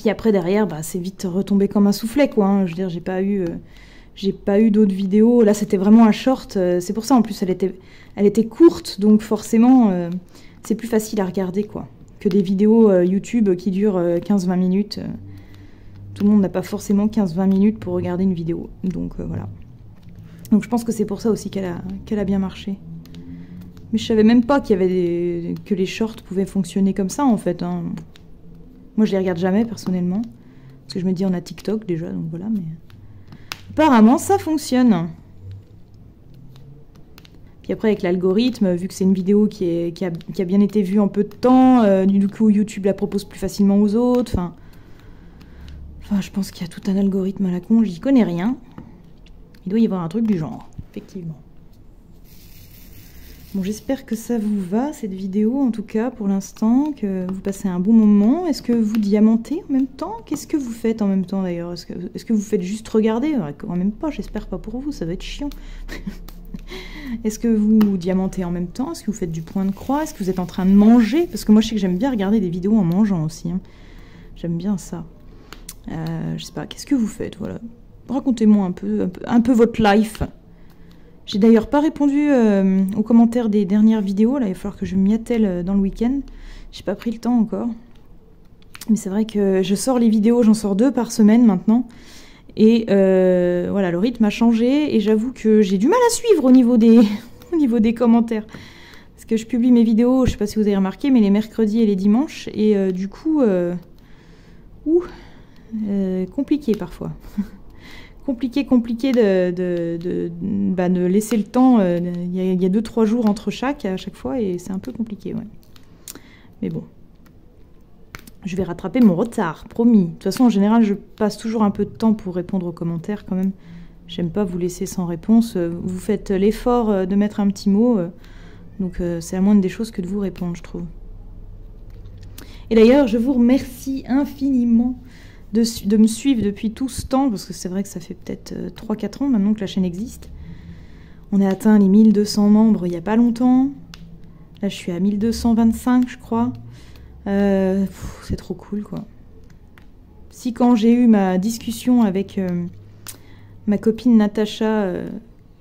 A: après, derrière, bah, c'est vite retombé comme un soufflet, quoi. Hein. Je veux dire, j'ai pas eu j'ai pas eu d'autres vidéos. Là, c'était vraiment un short. C'est pour ça, en plus, elle était courte. Donc, forcément, c'est plus facile à regarder, quoi. Que des vidéos YouTube qui durent 15-20 minutes. Tout le monde n'a pas forcément 15-20 minutes pour regarder une vidéo. Donc, voilà. Donc, je pense que c'est pour ça aussi qu'elle a bien marché. Mais je savais même pas qu'il y avait que les shorts pouvaient fonctionner comme ça, en fait. Hein. Moi, je les regarde jamais, personnellement. Parce que je me dis, on a TikTok, déjà, donc voilà, mais... Apparemment, ça fonctionne. Puis après, avec l'algorithme, vu que c'est une vidéo qui a bien été vue en peu de temps, du coup, YouTube la propose plus facilement aux autres. Enfin, je pense qu'il y a tout un algorithme à la con, j'y connais rien. Il doit y avoir un truc du genre, effectivement. Bon, j'espère que ça vous va, cette vidéo, en tout cas, pour l'instant, que vous passez un bon moment. Est-ce que vous diamantez en même temps? Qu'est-ce que vous faites en même temps, d'ailleurs? Est-ce que vous faites juste regarder? Quand même pas, j'espère pas pour vous, ça va être chiant. Est-ce que vous diamantez en même temps? Est-ce que vous faites du point de croix? Est-ce que vous êtes en train de manger? Parce que moi, je sais que j'aime bien regarder des vidéos en mangeant aussi. Hein. J'aime bien ça. Je sais pas, qu'est-ce que vous faites? Voilà. Racontez-moi un peu votre life. J'ai d'ailleurs pas répondu aux commentaires des dernières vidéos. Là, il va falloir que je m'y attelle dans le week-end. J'ai pas pris le temps encore. Mais c'est vrai que je sors les vidéos, j'en sors 2 par semaine maintenant. Et voilà, le rythme a changé. Et j'avoue que j'ai du mal à suivre au niveau des commentaires. Parce que je publie mes vidéos, je sais pas si vous avez remarqué, mais les mercredis et les dimanches. Et du coup, compliqué parfois. compliqué de laisser le temps. Il y a 2-3 jours entre à chaque fois, et c'est un peu compliqué, ouais. Mais bon. Je vais rattraper mon retard, promis. De toute façon, en général, je passe toujours un peu de temps pour répondre aux commentaires, quand même. J'aime pas vous laisser sans réponse. Vous faites l'effort de mettre un petit mot. Donc, c'est la moindre des choses que de vous répondre, je trouve. Et d'ailleurs, je vous remercie infiniment de me suivre depuis tout ce temps, parce que c'est vrai que ça fait peut-être 3-4 ans maintenant que la chaîne existe. On a atteint les 1200 membres il n'y a pas longtemps. Là, je suis à 1225, je crois. C'est trop cool, quoi. Si quand j'ai eu ma discussion avec ma copine Natacha,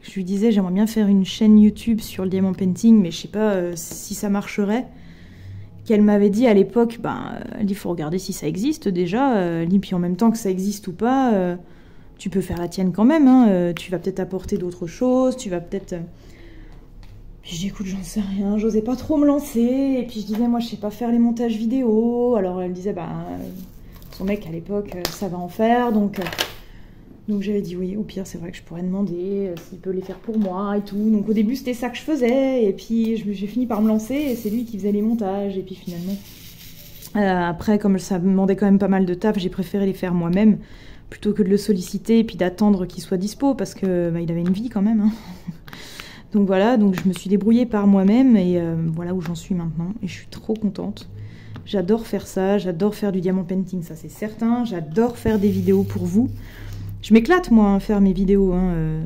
A: je lui disais j'aimerais bien faire une chaîne YouTube sur le diamant painting, mais je sais pas si ça marcherait. Qu'elle m'avait dit à l'époque, elle dit, il faut regarder si ça existe déjà, et puis en même temps que ça existe ou pas, tu peux faire la tienne quand même, hein, tu vas peut-être apporter d'autres choses, tu vas peut-être... Puis je dis, écoute, j'en sais rien, j'osais pas trop me lancer, et puis je disais, moi je sais pas faire les montages vidéo, alors elle disait, son mec à l'époque, ça va en faire, donc j'avais dit oui, au pire c'est vrai que je pourrais demander s'il peut les faire pour moi et tout. Donc au début c'était ça que je faisais, et puis j'ai fini par me lancer et c'est lui qui faisait les montages. Et puis finalement, après comme ça me demandait quand même pas mal de taf, j'ai préféré les faire moi-même plutôt que de le solliciter et puis d'attendre qu'il soit dispo, parce que il avait une vie quand même. Hein. Donc voilà, donc je me suis débrouillée par moi-même, et voilà où j'en suis maintenant, et je suis trop contente. J'adore faire ça, j'adore faire du diamant painting, ça c'est certain. J'adore faire des vidéos pour vous. Je m'éclate, moi, à faire mes vidéos. Hein.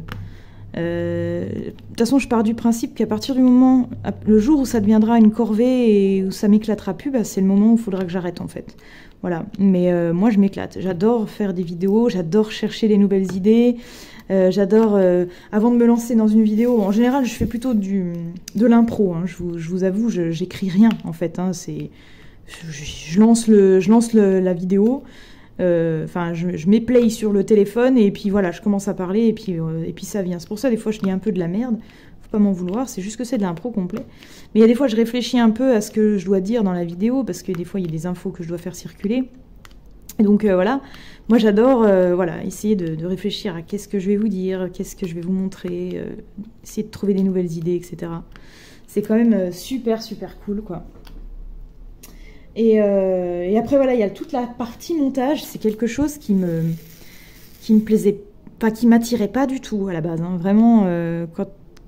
A: De toute façon, je pars du principe qu'à partir du moment, le jour où ça deviendra une corvée et où ça m'éclatera plus, c'est le moment où il faudra que j'arrête, en fait. Voilà. Mais moi, je m'éclate. J'adore faire des vidéos, j'adore chercher des nouvelles idées. J'adore, avant de me lancer dans une vidéo, en général, je fais plutôt de l'impro. Hein. Je vous avoue, j'écris rien, en fait. Hein. Je lance la vidéo. Je mets play sur le téléphone et puis voilà, je commence à parler et puis ça vient. C'est pour ça des fois je dis un peu de la merde, faut pas m'en vouloir, c'est juste que c'est de l'impro complet. Mais il y a des fois je réfléchis un peu à ce que je dois dire dans la vidéo, parce que des fois il y a des infos que je dois faire circuler. Et donc voilà, moi j'adore essayer de réfléchir à qu'est-ce que je vais vous dire, qu'est-ce que je vais vous montrer, essayer de trouver des nouvelles idées, etc. C'est quand même super cool, quoi. Et après, voilà, il y a toute la partie montage. C'est quelque chose qui me plaisait, pas, qui m'attirait pas du tout à la base. Hein. Vraiment,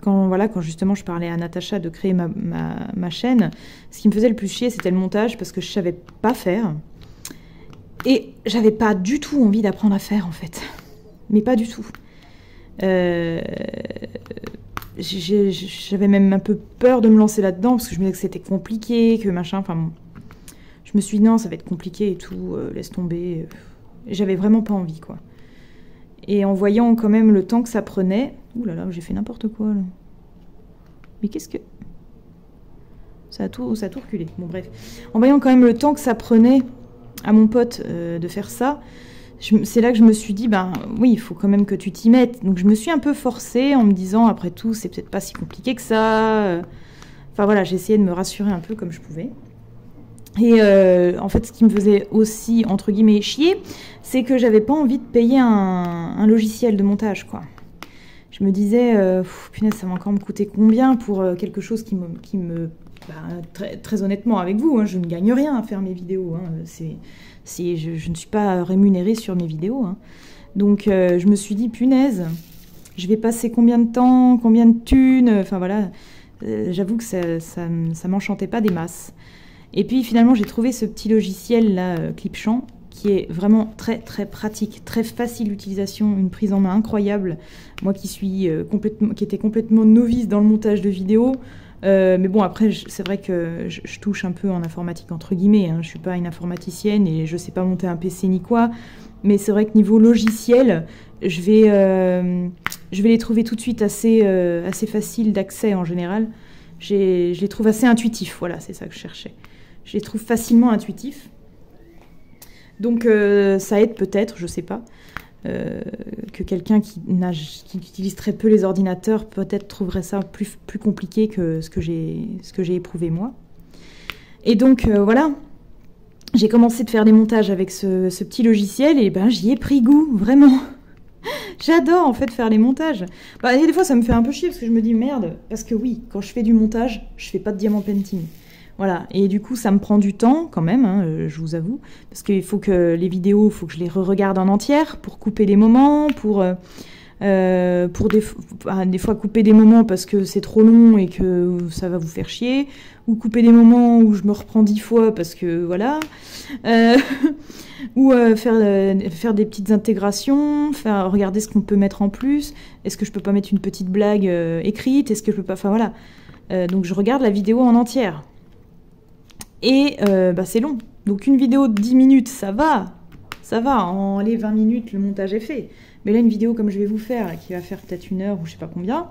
A: quand justement je parlais à Natacha de créer ma chaîne, ce qui me faisait le plus chier, c'était le montage, parce que je savais pas faire. Et j'avais pas du tout envie d'apprendre à faire, en fait. Mais pas du tout. J'avais même un peu peur de me lancer là-dedans, parce que je me disais que c'était compliqué, que machin, enfin bon. Je me suis dit non, ça va être compliqué et tout, laisse tomber. J'avais vraiment pas envie, quoi. Et en voyant quand même le temps que ça prenait... Ouh là là, j'ai fait n'importe quoi, là. Mais qu'est-ce que... Ça a tout reculé. Bon, bref. En voyant quand même le temps que ça prenait à mon pote de faire ça, c'est là que je me suis dit, ben oui, il faut quand même que tu t'y mettes. Donc je me suis un peu forcée en me disant, après tout, c'est peut-être pas si compliqué que ça. Enfin voilà, j'ai essayé de me rassurer un peu comme je pouvais. Et en fait, ce qui me faisait aussi, entre guillemets, chier, c'est que j'avais pas envie de payer un logiciel de montage, quoi. Je me disais, punaise, ça va encore me coûter combien pour quelque chose qui me très honnêtement avec vous, hein, je ne gagne rien à faire mes vidéos. Hein, je ne suis pas rémunérée sur mes vidéos. Hein. Donc je me suis dit, punaise, je vais passer combien de temps, combien de thunes, enfin voilà. J'avoue que ça m'enchantait pas des masses. Et puis finalement, j'ai trouvé ce petit logiciel là, Clipchamp, qui est vraiment très très pratique, très facile d'utilisation, une prise en main incroyable. Moi qui étais complètement novice dans le montage de vidéos, mais bon, après, c'est vrai que je touche un peu en informatique, entre guillemets. Hein. Je ne suis pas une informaticienne et je ne sais pas monter un PC ni quoi. Mais c'est vrai que niveau logiciel, je vais les trouver tout de suite assez faciles d'accès en général. Je les trouve assez intuitifs, voilà, c'est ça que je cherchais. Je les trouve facilement intuitifs. Donc ça aide peut-être, je ne sais pas. Que quelqu'un qui utilise très peu les ordinateurs peut-être trouverait ça plus compliqué que ce que j'ai éprouvé moi. Et donc voilà, j'ai commencé de faire des montages avec ce petit logiciel et ben j'y ai pris goût, vraiment. J'adore en fait faire les montages. Bah, et des fois ça me fait un peu chier parce que je me dis merde, parce que oui, quand je fais du montage, je fais pas de diamant painting. Voilà, et du coup ça me prend du temps quand même, hein, je vous avoue, parce qu'il faut que les vidéos, il faut que je les re-regarde en entière pour couper des moments, pour des fois couper des moments parce que c'est trop long et que ça va vous faire chier, ou couper des moments où je me reprends 10 fois parce que voilà, ou faire des petites intégrations, regarder ce qu'on peut mettre en plus, est-ce que je peux pas mettre une petite blague écrite, est-ce que je peux pas, enfin voilà, donc je regarde la vidéo en entière. Et c'est long. Donc une vidéo de 10 minutes, ça va. En les 20 minutes, le montage est fait. Mais là, une vidéo comme je vais vous faire, qui va faire peut-être 1 heure ou je sais pas combien.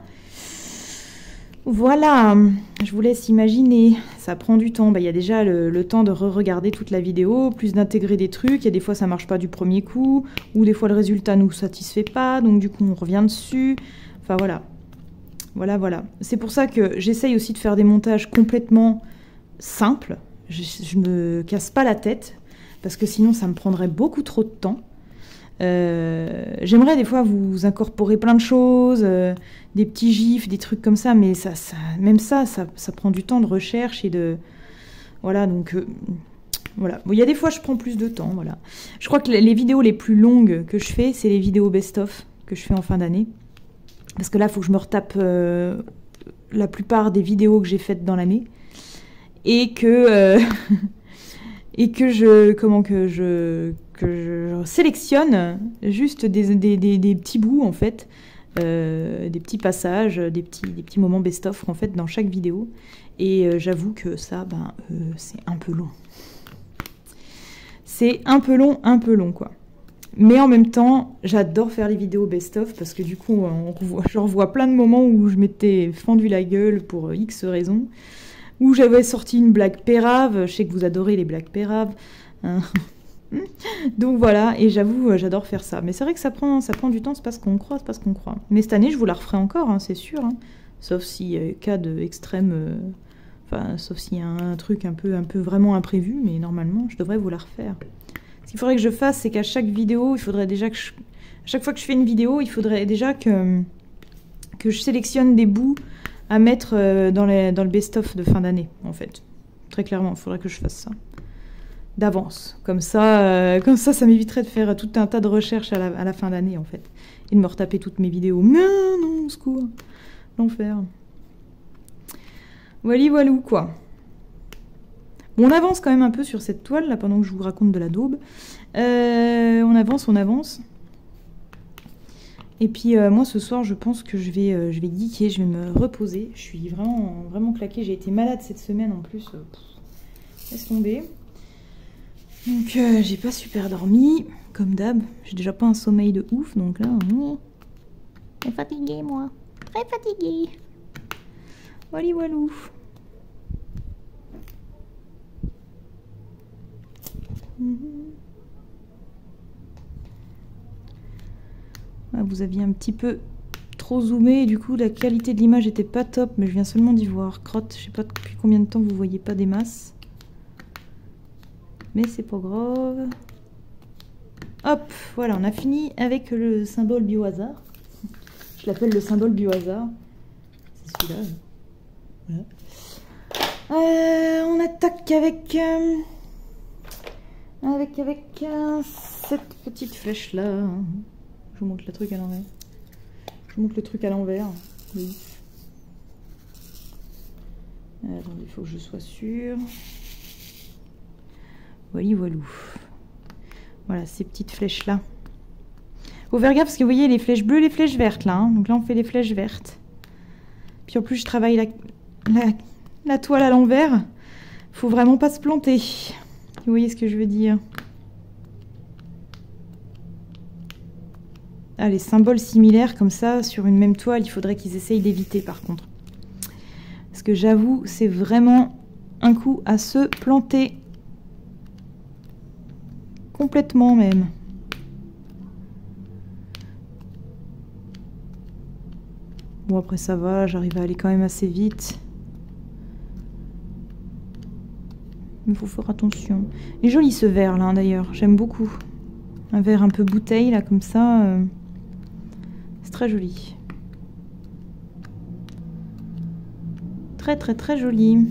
A: Voilà, je vous laisse imaginer. Ça prend du temps. Il y a déjà le temps de re-regarder toute la vidéo, plus d'intégrer des trucs. Il y a des fois, ça marche pas du premier coup. Ou des fois, le résultat nous satisfait pas. Donc du coup, on revient dessus. Enfin voilà. Voilà. C'est pour ça que j'essaye aussi de faire des montages complètement simples. Je me casse pas la tête parce que sinon ça me prendrait beaucoup trop de temps. J'aimerais des fois vous incorporer plein de choses, des petits gifs, des trucs comme ça, mais même ça prend du temps de recherche et de... Voilà, donc... voilà. Bon, il y a des fois je prends plus de temps, voilà. Je crois que les vidéos les plus longues que je fais, c'est les vidéos best-of que je fais en fin d'année. Parce que là, il faut que je me retape la plupart des vidéos que j'ai faites dans l'année. Et que je sélectionne juste des petits bouts en fait, des petits passages, des petits moments best-of en fait dans chaque vidéo. Et j'avoue que ça, c'est un peu long. C'est un peu long quoi. Mais en même temps, j'adore faire les vidéos best-of parce que du coup, j'en revois plein de moments où je m'étais fendu la gueule pour X raisons. Où j'avais sorti une blague pérave, je sais que vous adorez les blagues péraves, hein. Donc voilà, et j'avoue, j'adore faire ça. Mais c'est vrai que ça prend du temps, c'est pas ce qu'on croit, Mais cette année, je vous la referai encore, hein, c'est sûr, hein. Sauf s'il y a cas de extrême, sauf s'il y a un truc un peu vraiment imprévu, mais normalement, je devrais vous la refaire. Ce qu'il faudrait que je fasse, c'est qu'à chaque vidéo, il faudrait déjà que à chaque fois que je fais une vidéo, il faudrait déjà que je sélectionne des bouts à mettre dans le best-of de fin d'année, en fait. Très clairement, il faudrait que je fasse ça. D'avance. Comme ça, ça m'éviterait de faire tout un tas de recherches à la fin d'année, en fait. Et de me retaper toutes mes vidéos. Non, au secours. L'enfer. Voilou, quoi. Bon, on avance quand même un peu sur cette toile, là, pendant que je vous raconte de la daube. On avance. Et puis moi ce soir je pense que je vais geeker, je vais me reposer. Je suis vraiment claquée, j'ai été malade cette semaine en plus. Laisse tomber. Donc j'ai pas super dormi, comme d'hab. J'ai déjà pas un sommeil de ouf, donc là... Très fatiguée, moi. Très fatiguée. Wally walou. Ah, vous aviez un petit peu trop zoomé et du coup la qualité de l'image était pas top, mais je viens seulement d'y voir. Crotte, je sais pas depuis combien de temps vous voyez pas des masses. Mais c'est pas grave. Hop, voilà, on a fini avec le symbole biohazard. Je l'appelle le symbole biohazard. C'est celui-là. Voilà. On attaque avec cette petite flèche là. Je vous montre le truc à l'envers. Je vous montre le truc à l'envers. Oui. Attendez, il faut que je sois sûre. Voilà, voilou. Voilà, ces petites flèches là. Faut faire gaffe parce que vous voyez les flèches bleues, les flèches vertes là. Hein. Donc là on fait les flèches vertes. Puis en plus je travaille la toile à l'envers. Faut vraiment pas se planter. Vous voyez ce que je veux dire? Ah, les symboles similaires comme ça sur une même toile, il faudrait qu'ils essayent d'éviter par contre. Parce que j'avoue, c'est vraiment un coup à se planter. Complètement même. Bon après ça va, j'arrive à aller quand même assez vite. Il faut faire attention. Il est joli ce vert là d'ailleurs, j'aime beaucoup. Un vert un peu bouteille là comme ça. C'est très joli. Très très très joli.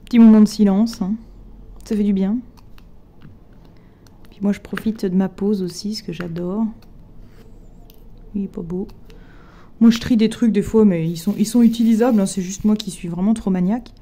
A: Petit moment de silence, hein. Ça fait du bien. Puis moi je profite de ma pause aussi, ce que j'adore. Il est pas beau. Moi je trie des trucs des fois, mais ils sont utilisables, hein. C'est juste moi qui suis vraiment trop maniaque.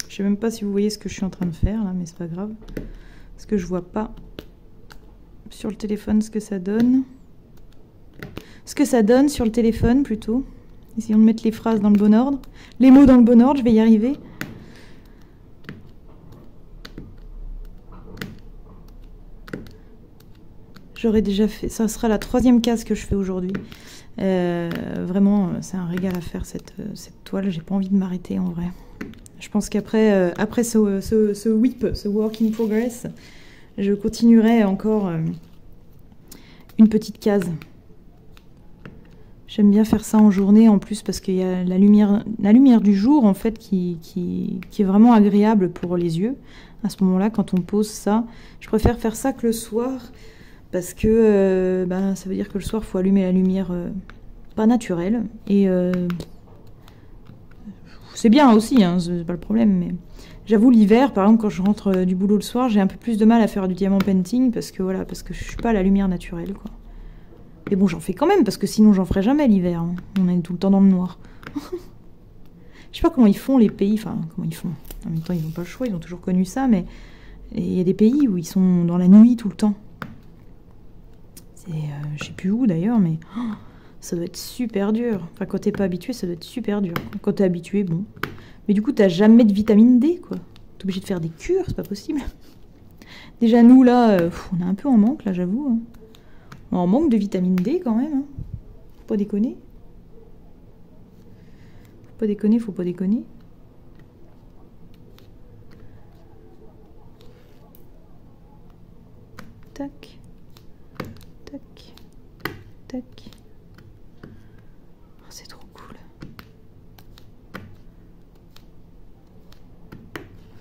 A: Je sais même pas si vous voyez ce que je suis en train de faire là, mais c'est pas grave. Parce que je vois pas sur le téléphone ce que ça donne. Ce que ça donne sur le téléphone plutôt. Essayons de mettre les phrases dans le bon ordre. Les mots dans le bon ordre, je vais y arriver. J'aurais déjà fait, ça sera la 3e case que je fais aujourd'hui. Vraiment, c'est un régal à faire cette toile. J'ai pas envie de m'arrêter en vrai. Je pense qu'après après ce whip, ce work in progress, je continuerai encore une petite case. J'aime bien faire ça en journée en plus parce qu'il y a la lumière du jour en fait qui est vraiment agréable pour les yeux. À ce moment-là, quand on pose ça, je préfère faire ça que le soir. Parce que ça veut dire que le soir, il faut allumer la lumière pas naturelle. Et c'est bien aussi, hein, c'est pas le problème. Mais j'avoue, l'hiver, par exemple, quand je rentre du boulot le soir, j'ai un peu plus de mal à faire du diamant painting parce que voilà, parce que je suis pas à la lumière naturelle, quoi. Mais bon, j'en fais quand même parce que sinon, j'en ferai jamais l'hiver. Hein. On est tout le temps dans le noir. Je sais pas comment ils font les pays, enfin, comment ils font. En même temps, ils n'ont pas le choix, ils ont toujours connu ça, mais il y a des pays où ils sont dans la nuit tout le temps. Je sais plus où d'ailleurs, mais ça doit être super dur. Enfin, quand t'es pas habitué, ça doit être super dur. Quand t'es habitué, bon. Mais du coup, t'as jamais de vitamine D, quoi. T'es obligé de faire des cures, c'est pas possible. Déjà, nous, là, on est un peu en manque, là, j'avoue. Hein. On est en manque de vitamine D, quand même. Hein. Faut pas déconner. Faut pas déconner, faut pas déconner. tac, tac, tac. Oh, c'est trop cool.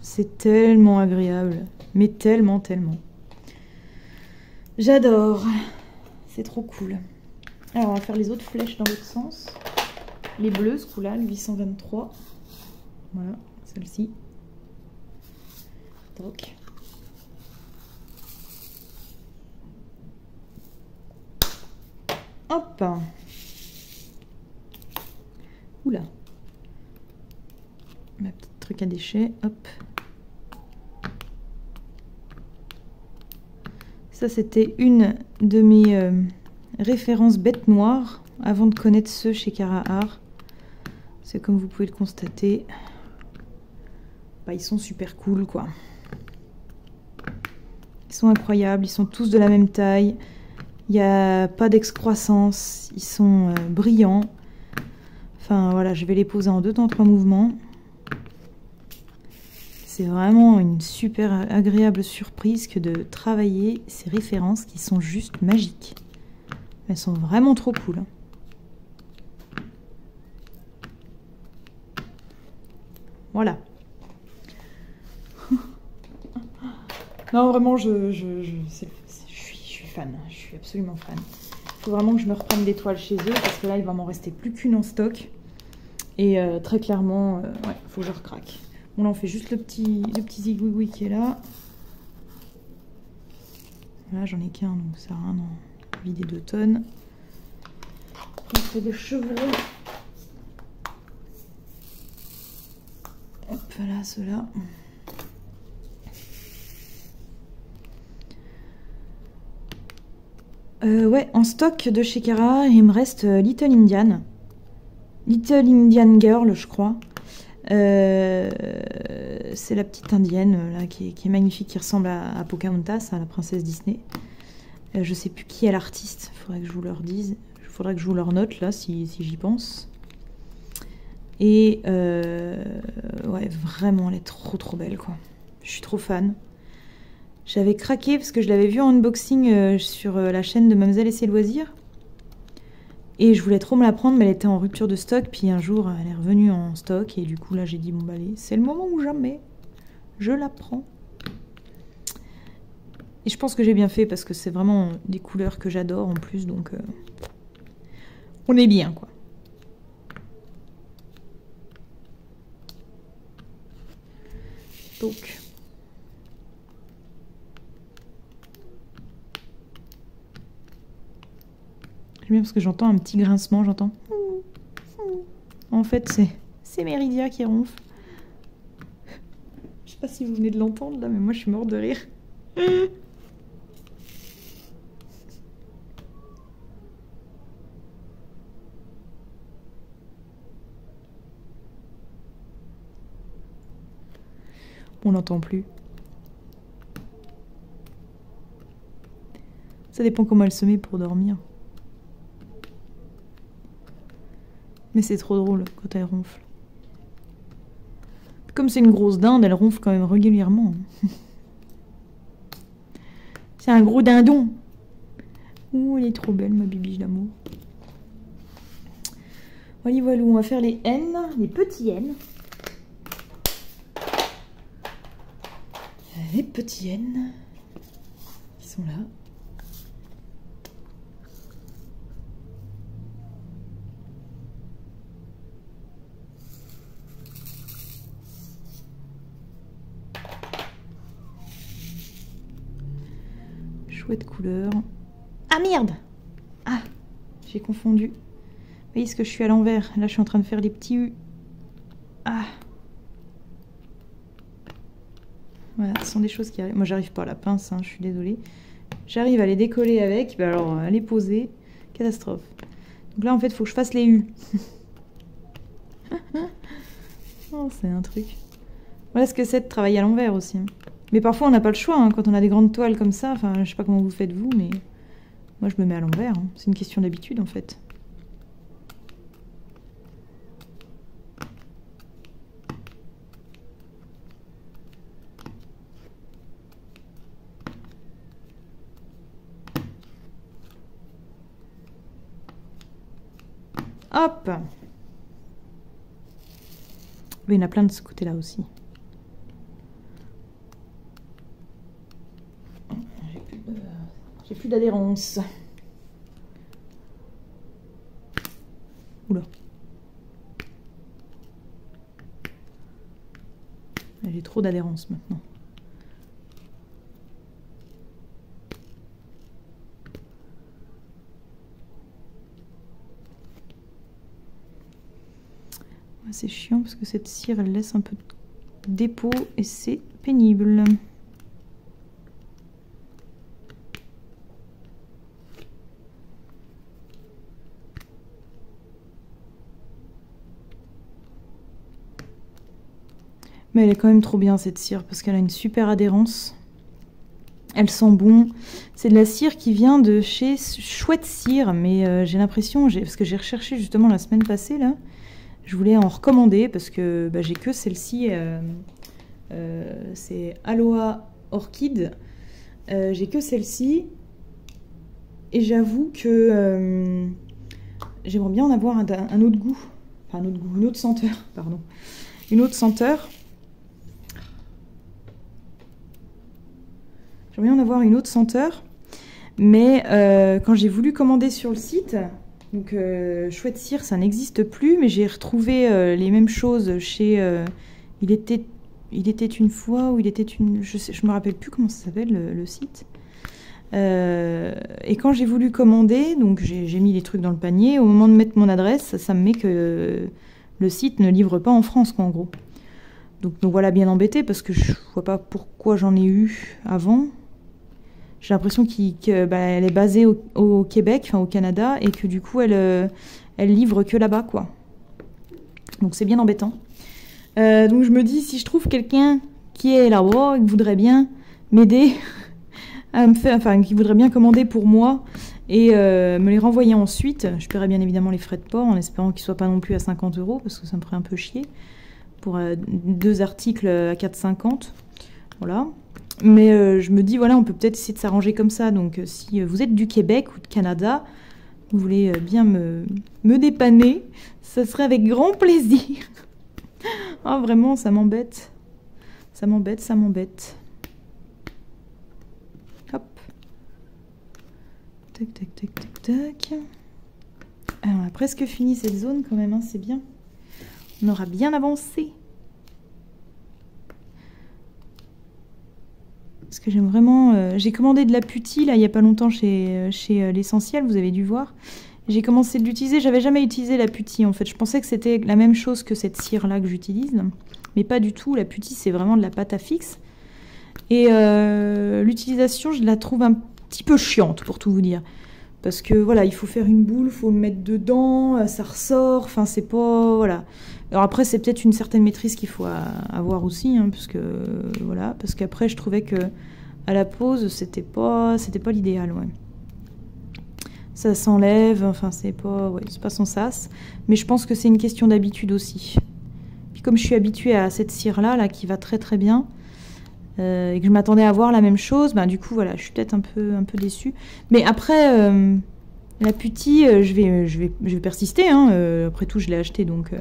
A: C'est tellement agréable, mais tellement, tellement. J'adore. C'est trop cool. Alors, on va faire les autres flèches dans l'autre sens. Les bleues, ce coup-là, le 823. Voilà, celle-ci. Donc. Hop. Oula. Ma petite truc à déchets. Hop. Ça, c'était une de mes références bêtes noires avant de connaître ceux chez Cara Art. C'est comme vous pouvez le constater. Bah, ils sont super cool, quoi. Ils sont incroyables. Ils sont tous de la même taille. Il n'y a pas d'excroissance. Ils sont brillants. Enfin, voilà, je vais les poser en 2 temps 3 mouvements. C'est vraiment une super agréable surprise que de travailler ces références qui sont juste magiques. Elles sont vraiment trop cool. Voilà. Non, vraiment, je suis fan. Je suis absolument fan. Il faut vraiment que je me reprenne des toiles chez eux parce que là, il va m'en rester plus qu'une en stock. Et très clairement, ouais, il faut que je recraque. Bon, là, on fait juste le petit zigouigoui qui est là. Là, j'en ai qu'un, donc ça sert à rien d'en vider 2 tonnes. On fait des chevrons. Hop, là, ceux-là. Ouais, en stock de chez Cara, il me reste Little Indian. Little Indian Girl, je crois. C'est la petite indienne là, qui est magnifique, qui ressemble à Pocahontas, à la princesse Disney. Je sais plus qui est l'artiste, il faudrait que je vous leur dise. Il faudrait que je vous leur note là, si j'y pense. Et ouais, vraiment, elle est trop belle, quoi. Je suis trop fan. J'avais craqué parce que je l'avais vue en unboxing sur la chaîne de Mademoiselle et ses loisirs. Et je voulais trop me la prendre, mais elle était en rupture de stock. Puis un jour, elle est revenue en stock. Et du coup, là, j'ai dit, bon, bah, allez, c'est le moment ou jamais. Je la prends. Et je pense que j'ai bien fait parce que c'est vraiment des couleurs que j'adore en plus. Donc, on est bien, quoi. Donc... J'aime bien parce que j'entends un petit grincement, j'entends. En fait, c'est Méridia qui ronfle. Je sais pas si vous venez de l'entendre là, mais moi je suis morte de rire. On l'entend plus. Ça dépend comment elle se met pour dormir. Mais c'est trop drôle quand elle ronfle. Comme c'est une grosse dinde, elle ronfle quand même régulièrement. C'est un gros dindon. Ouh, elle est trop belle, ma bibiche d'amour. Voilà, voilà, on va faire les N, les petits N. Les petits N qui sont là. Chouette couleur. Ah merde! Ah, j'ai confondu. Vous voyez ce que je suis à l'envers? Là, je suis en train de faire les petits U. Ah! Voilà, ce sont des choses qui arrivent. Moi, j'arrive pas à la pince, hein, je suis désolée. J'arrive à les décoller avec, ben alors à les poser. Catastrophe. Donc là, en fait, il faut que je fasse les U. Oh, c'est un truc. Voilà ce que c'est de travailler à l'envers aussi. Mais parfois, on n'a pas le choix, hein, quand on a des grandes toiles comme ça. Enfin, je sais pas comment vous faites vous, mais moi, je me mets à l'envers. Hein. C'est une question d'habitude, en fait. Hop. Mais il y en a plein de ce côté-là aussi. J'ai plus d'adhérence. Oula. J'ai trop d'adhérence maintenant. C'est chiant parce que cette cire elle laisse un peu de dépôt et c'est pénible. Mais elle est quand même trop bien cette cire parce qu'elle a une super adhérence. Elle sent bon. C'est de la cire qui vient de chez Chouette Cire, mais j'ai l'impression, parce que j'ai recherché justement la semaine passée là, je voulais en recommander parce que bah, j'ai que celle-ci, c'est Aloha Orchid. J'ai que celle-ci et j'avoue que j'aimerais bien en avoir un autre goût, enfin un autre goût, une autre senteur, pardon, une autre senteur. J'aimerais bien en avoir une autre senteur, mais quand j'ai voulu commander sur le site, donc Chouette Cire, ça n'existe plus, mais j'ai retrouvé les mêmes choses chez il était une fois, ou il était une... Je me rappelle plus comment ça s'appelle le site. Et quand j'ai voulu commander, donc j'ai mis les trucs dans le panier, au moment de mettre mon adresse, ça me met que le site ne livre pas en France, quoi, en gros. Donc voilà, bien embêté, parce que je vois pas pourquoi j'en ai eu avant. J'ai l'impression qu'elle est basée au Québec, enfin au Canada, et que du coup, elle livre que là-bas, quoi. Donc c'est bien embêtant. Donc je me dis, si je trouve quelqu'un qui est là-bas et qui voudrait bien m'aider, qui voudrait bien commander pour moi et me les renvoyer ensuite, je paierai bien évidemment les frais de port en espérant qu'ils ne soient pas non plus à 50 €, parce que ça me ferait un peu chier pour 2 articles à 4,50 €. Voilà. Mais je me dis, voilà, on peut peut-être essayer de s'arranger comme ça. Donc si vous êtes du Québec ou de Canada, vous voulez bien me dépanner, ça serait avec grand plaisir. Ah, vraiment, ça m'embête. Ça m'embête, ça m'embête. Hop. Tac, tac, tac, tac, tac. Alors, on a presque fini cette zone quand même, hein, c'est bien. On aura bien avancé. Parce que j'aime vraiment... j'ai commandé de la putti, là, il n'y a pas longtemps chez l'Essentiel, vous avez dû voir. J'ai commencé de l'utiliser, j'avais jamais utilisé la putti en fait. Je pensais que c'était la même chose que cette cire-là que j'utilise. Mais pas du tout, la putti c'est vraiment de la pâte à fixe. Et l'utilisation, je la trouve un petit peu chiante pour tout vous dire. Parce que voilà, il faut faire une boule, il faut le mettre dedans, ça ressort, enfin c'est pas... Voilà. Alors après c'est peut-être une certaine maîtrise qu'il faut avoir aussi, hein, parce que voilà, parce qu'après je trouvais que à la pose c'était pas l'idéal, ouais. Ça s'enlève, enfin c'est pas sans sas, mais je pense que c'est une question d'habitude aussi. Puis comme je suis habituée à cette cire là qui va très très bien, et que je m'attendais à voir la même chose, ben du coup voilà, je suis peut-être un peu déçue. Mais après la putti, je vais persister, hein, après tout je l'ai acheté donc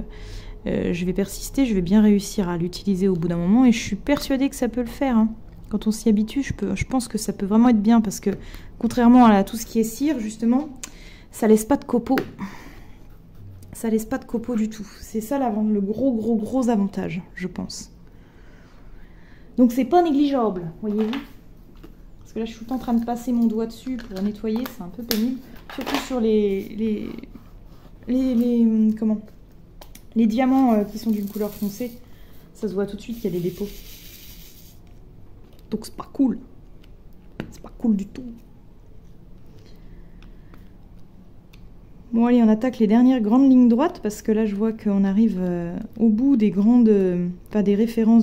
A: je vais persister, je vais bien réussir à l'utiliser au bout d'un moment et je suis persuadée que ça peut le faire, hein. Quand on s'y habitue, je pense que ça peut vraiment être bien parce que contrairement à tout ce qui est cire, justement, ça laisse pas de copeaux. Ça laisse pas de copeaux du tout. C'est ça le gros avantage, je pense. Donc c'est pas négligeable, voyez-vous. Parce que là, je suis tout le temps en train de passer mon doigt dessus pour nettoyer, c'est un peu pénible. Surtout sur les diamants qui sont d'une couleur foncée. Ça se voit tout de suite qu'il y a des dépôts. Donc c'est pas cool. C'est pas cool du tout. Bon allez, on attaque les dernières grandes lignes droites parce que là je vois qu'on arrive au bout des grandes... Pas des références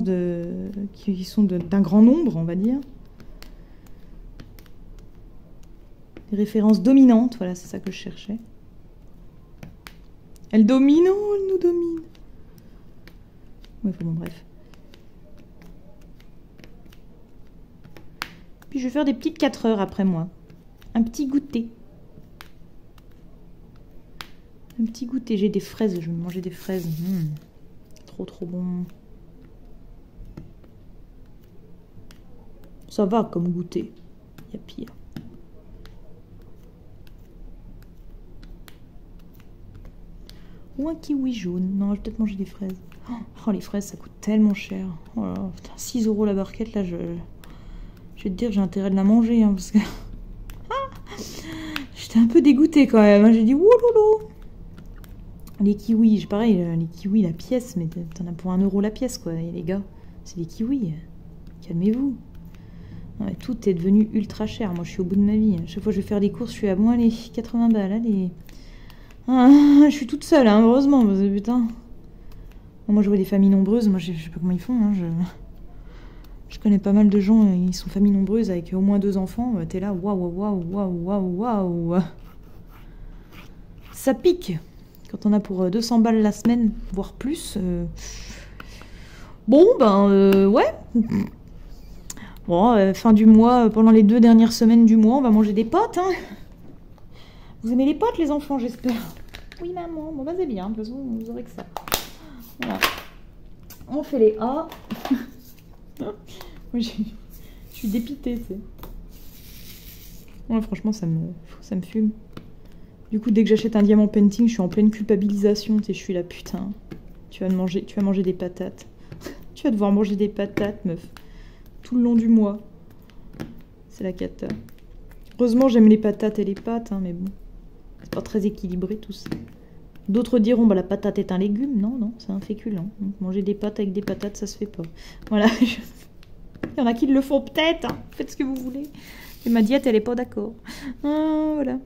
A: qui sont d'un grand nombre, on va dire. Des références dominantes, voilà, c'est ça que je cherchais. Elle domine, oh, elle nous domine. Ouais, bon, bref. Puis je vais faire des petites 4 heures après moi. Un petit goûter. Un petit goûter. J'ai des fraises. Je vais manger des fraises. Trop trop bon. Ça va comme goûter. Il y a pire. Ou un kiwi jaune. Non, je vais peut-être manger des fraises. Oh, les fraises, ça coûte tellement cher. Oh là là, putain, 6 € la barquette, là, je vais te dire, j'ai intérêt de la manger, hein, parce que... J'étais un peu dégoûtée, quand même. Hein. J'ai dit, wouloulou. Les kiwis, pareil, les kiwis, la pièce, mais t'en as pour 1 € la pièce, quoi. Et les gars, c'est des kiwis. Calmez-vous. Ouais, tout est devenu ultra cher. Moi, je suis au bout de ma vie. Chaque fois que je vais faire des courses, je suis à bon, allez, 80 balles, allez. Ah, je suis toute seule, hein, heureusement, parce que putain... Moi, je vois des familles nombreuses. Moi, je sais pas comment ils font. Hein. Je connais pas mal de gens. Ils sont familles nombreuses avec au moins 2 enfants. T'es là, waouh, waouh, waouh, waouh, waouh. Ça pique. Quand on a pour 200 balles la semaine, voire plus. Bon, ben, ouais. Bon, fin du mois, pendant les 2 dernières semaines du mois, on va manger des pâtes. Hein. Vous aimez les pâtes, les enfants, j'espère? Oui, maman. Bon, bah, c'est bien. De toute façon, vous aurez que ça. Voilà. On fait les A. Moi, je suis dépitée, tu sais. Ouais, franchement, ça me fume. Du coup, dès que j'achète un diamant painting, je suis en pleine culpabilisation. Tu sais, je suis là, putain. Tu vas manger des patates. Tu vas devoir manger des patates, meuf. Tout le long du mois. C'est la cata. Heureusement, j'aime les patates et les pâtes, hein, mais bon. C'est pas très équilibré, tout ça. D'autres diront, bah, la patate est un légume. Non, non, c'est un féculent. Donc, manger des pâtes avec des patates, ça se fait pas. Voilà. Il y en a qui le font peut-être. Hein. Faites ce que vous voulez. Mais ma diète, elle est pas d'accord. Ah, voilà.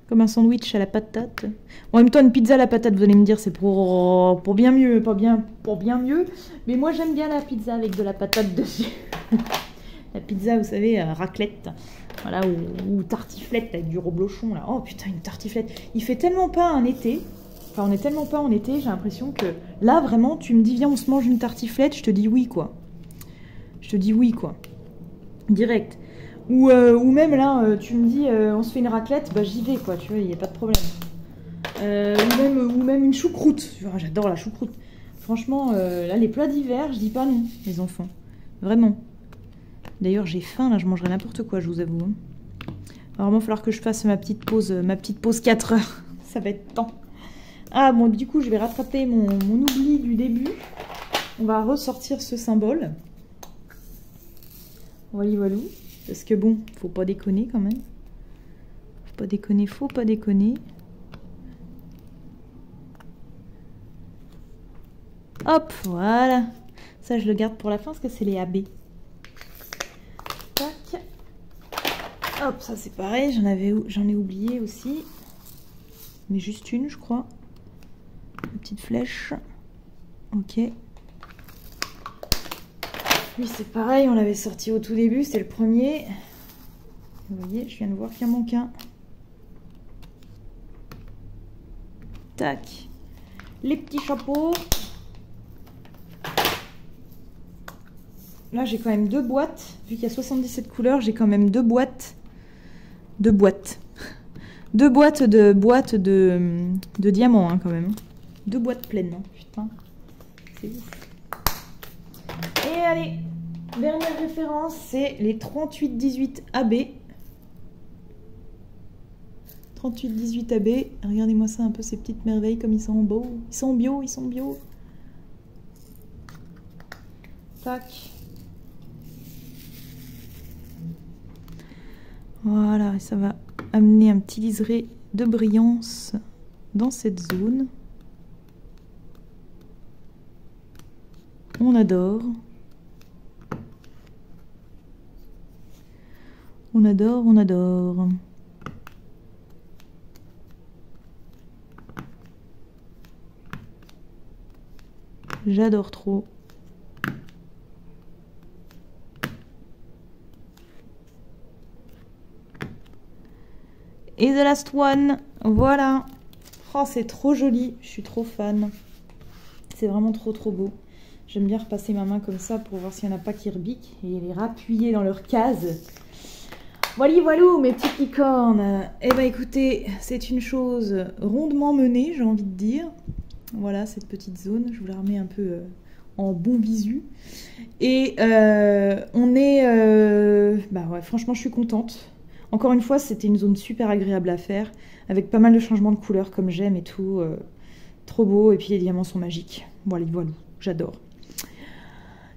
A: Comme un sandwich à la patate. En même temps, une pizza à la patate, vous allez me dire, c'est pour bien mieux. Pour bien mieux. Mais moi, j'aime bien la pizza avec de la patate dessus. La pizza, vous savez, raclette. Voilà, ou tartiflette avec du reblochon, là. Oh, putain, une tartiflette. Il fait tellement pas un été. Enfin, on est tellement pas en été, j'ai l'impression que... Là, vraiment, tu me dis, viens, on se mange une tartiflette, je te dis oui, quoi. Je te dis oui, quoi. Direct. Ou même, là, tu me dis, on se fait une raclette, bah, j'y vais, quoi, tu vois, il n'y a pas de problème. Ou même une choucroute. J'adore la choucroute. Franchement, là, les plats d'hiver, je dis pas non, les enfants. Vraiment. D'ailleurs, j'ai faim, là, je mangerai n'importe quoi, je vous avoue. Hein. Alors, il va falloir que je fasse ma petite pause 4 heures. Ça va être temps. Ah, bon, du coup, je vais rattraper mon oubli du début. On va ressortir ce symbole. Voilà, voilà. Parce que bon, faut pas déconner quand même. Faut pas déconner. Hop, voilà. Ça, je le garde pour la fin parce que c'est les AB. Tac. Hop, ça c'est pareil, j'en ai oublié aussi. Mais juste une, je crois. Une petite flèche. Ok. Lui, c'est pareil, on l'avait sorti au tout début, c'était le premier. Vous voyez, je viens de voir qu'il en manque un. Tac. Les petits chapeaux. Là, j'ai quand même 2 boîtes. Vu qu'il y a 77 couleurs, j'ai quand même 2 boîtes. 2 boîtes. 2 boîtes de diamants, hein, quand même. 2 boîtes pleines, hein. Putain. C'est ouf. Et allez, dernière référence, c'est les 3818 AB. 3818 AB. Regardez-moi ça un peu, ces petites merveilles, comme ils sont beaux. Ils sont bio, ils sont bio. Tac. Voilà, et ça va amener un petit liseré de brillance dans cette zone. On adore. On adore, on adore. J'adore trop. Et the last one, voilà. Oh, c'est trop joli, je suis trop fan. C'est vraiment trop trop beau. J'aime bien repasser ma main comme ça pour voir s'il n'y en a pas qui rebiquent et les rappuyer dans leur case. Voilà, voilà, mes petites licornes. Eh ben écoutez, c'est une chose rondement menée, j'ai envie de dire. Voilà, cette petite zone, je vous la remets un peu en bon visu. Et on est... bah ouais, franchement, je suis contente. Encore une fois, c'était une zone super agréable à faire, avec pas mal de changements de couleurs comme j'aime et tout. Trop beau, et puis les diamants sont magiques. Voilà, voilà, j'adore.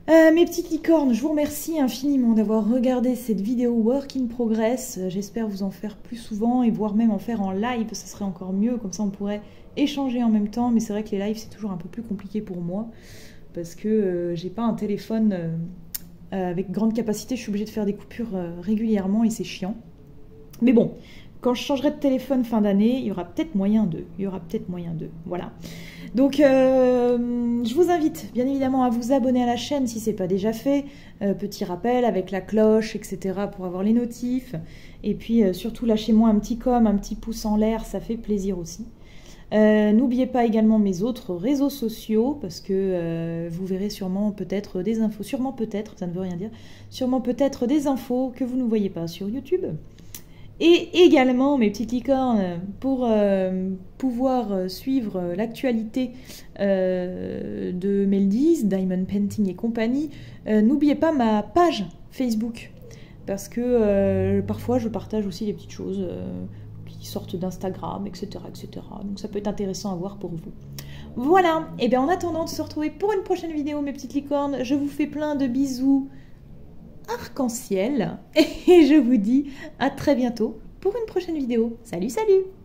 A: Mes petites licornes, je vous remercie infiniment d'avoir regardé cette vidéo Work in Progress. J'espère vous en faire plus souvent et voire même en faire en live, ça serait encore mieux, comme ça on pourrait échanger en même temps. Mais c'est vrai que les lives c'est toujours un peu plus compliqué pour moi parce que j'ai pas un téléphone avec grande capacité, je suis obligée de faire des coupures régulièrement et c'est chiant. Mais bon, quand je changerai de téléphone fin d'année, il y aura peut-être moyen d'eux. Voilà. Donc, je vous invite bien évidemment à vous abonner à la chaîne si ce n'est pas déjà fait. Petit rappel avec la cloche, etc. pour avoir les notifs. Et puis, surtout, lâchez-moi un petit com, un petit pouce en l'air, ça fait plaisir aussi. N'oubliez pas également mes autres réseaux sociaux parce que vous verrez sûrement peut-être des infos. Sûrement peut-être, ça ne veut rien dire. Sûrement peut-être des infos que vous ne voyez pas sur YouTube. Et également, mes petites licornes, pour pouvoir suivre l'actualité de Meldies, Diamond Painting et compagnie, n'oubliez pas ma page Facebook. Parce que parfois, je partage aussi des petites choses qui sortent d'Instagram, etc., etc. Donc ça peut être intéressant à voir pour vous. Voilà, et bien en attendant de se retrouver pour une prochaine vidéo, mes petites licornes, je vous fais plein de bisous arc-en-ciel et je vous dis à très bientôt pour une prochaine vidéo. Salut, salut!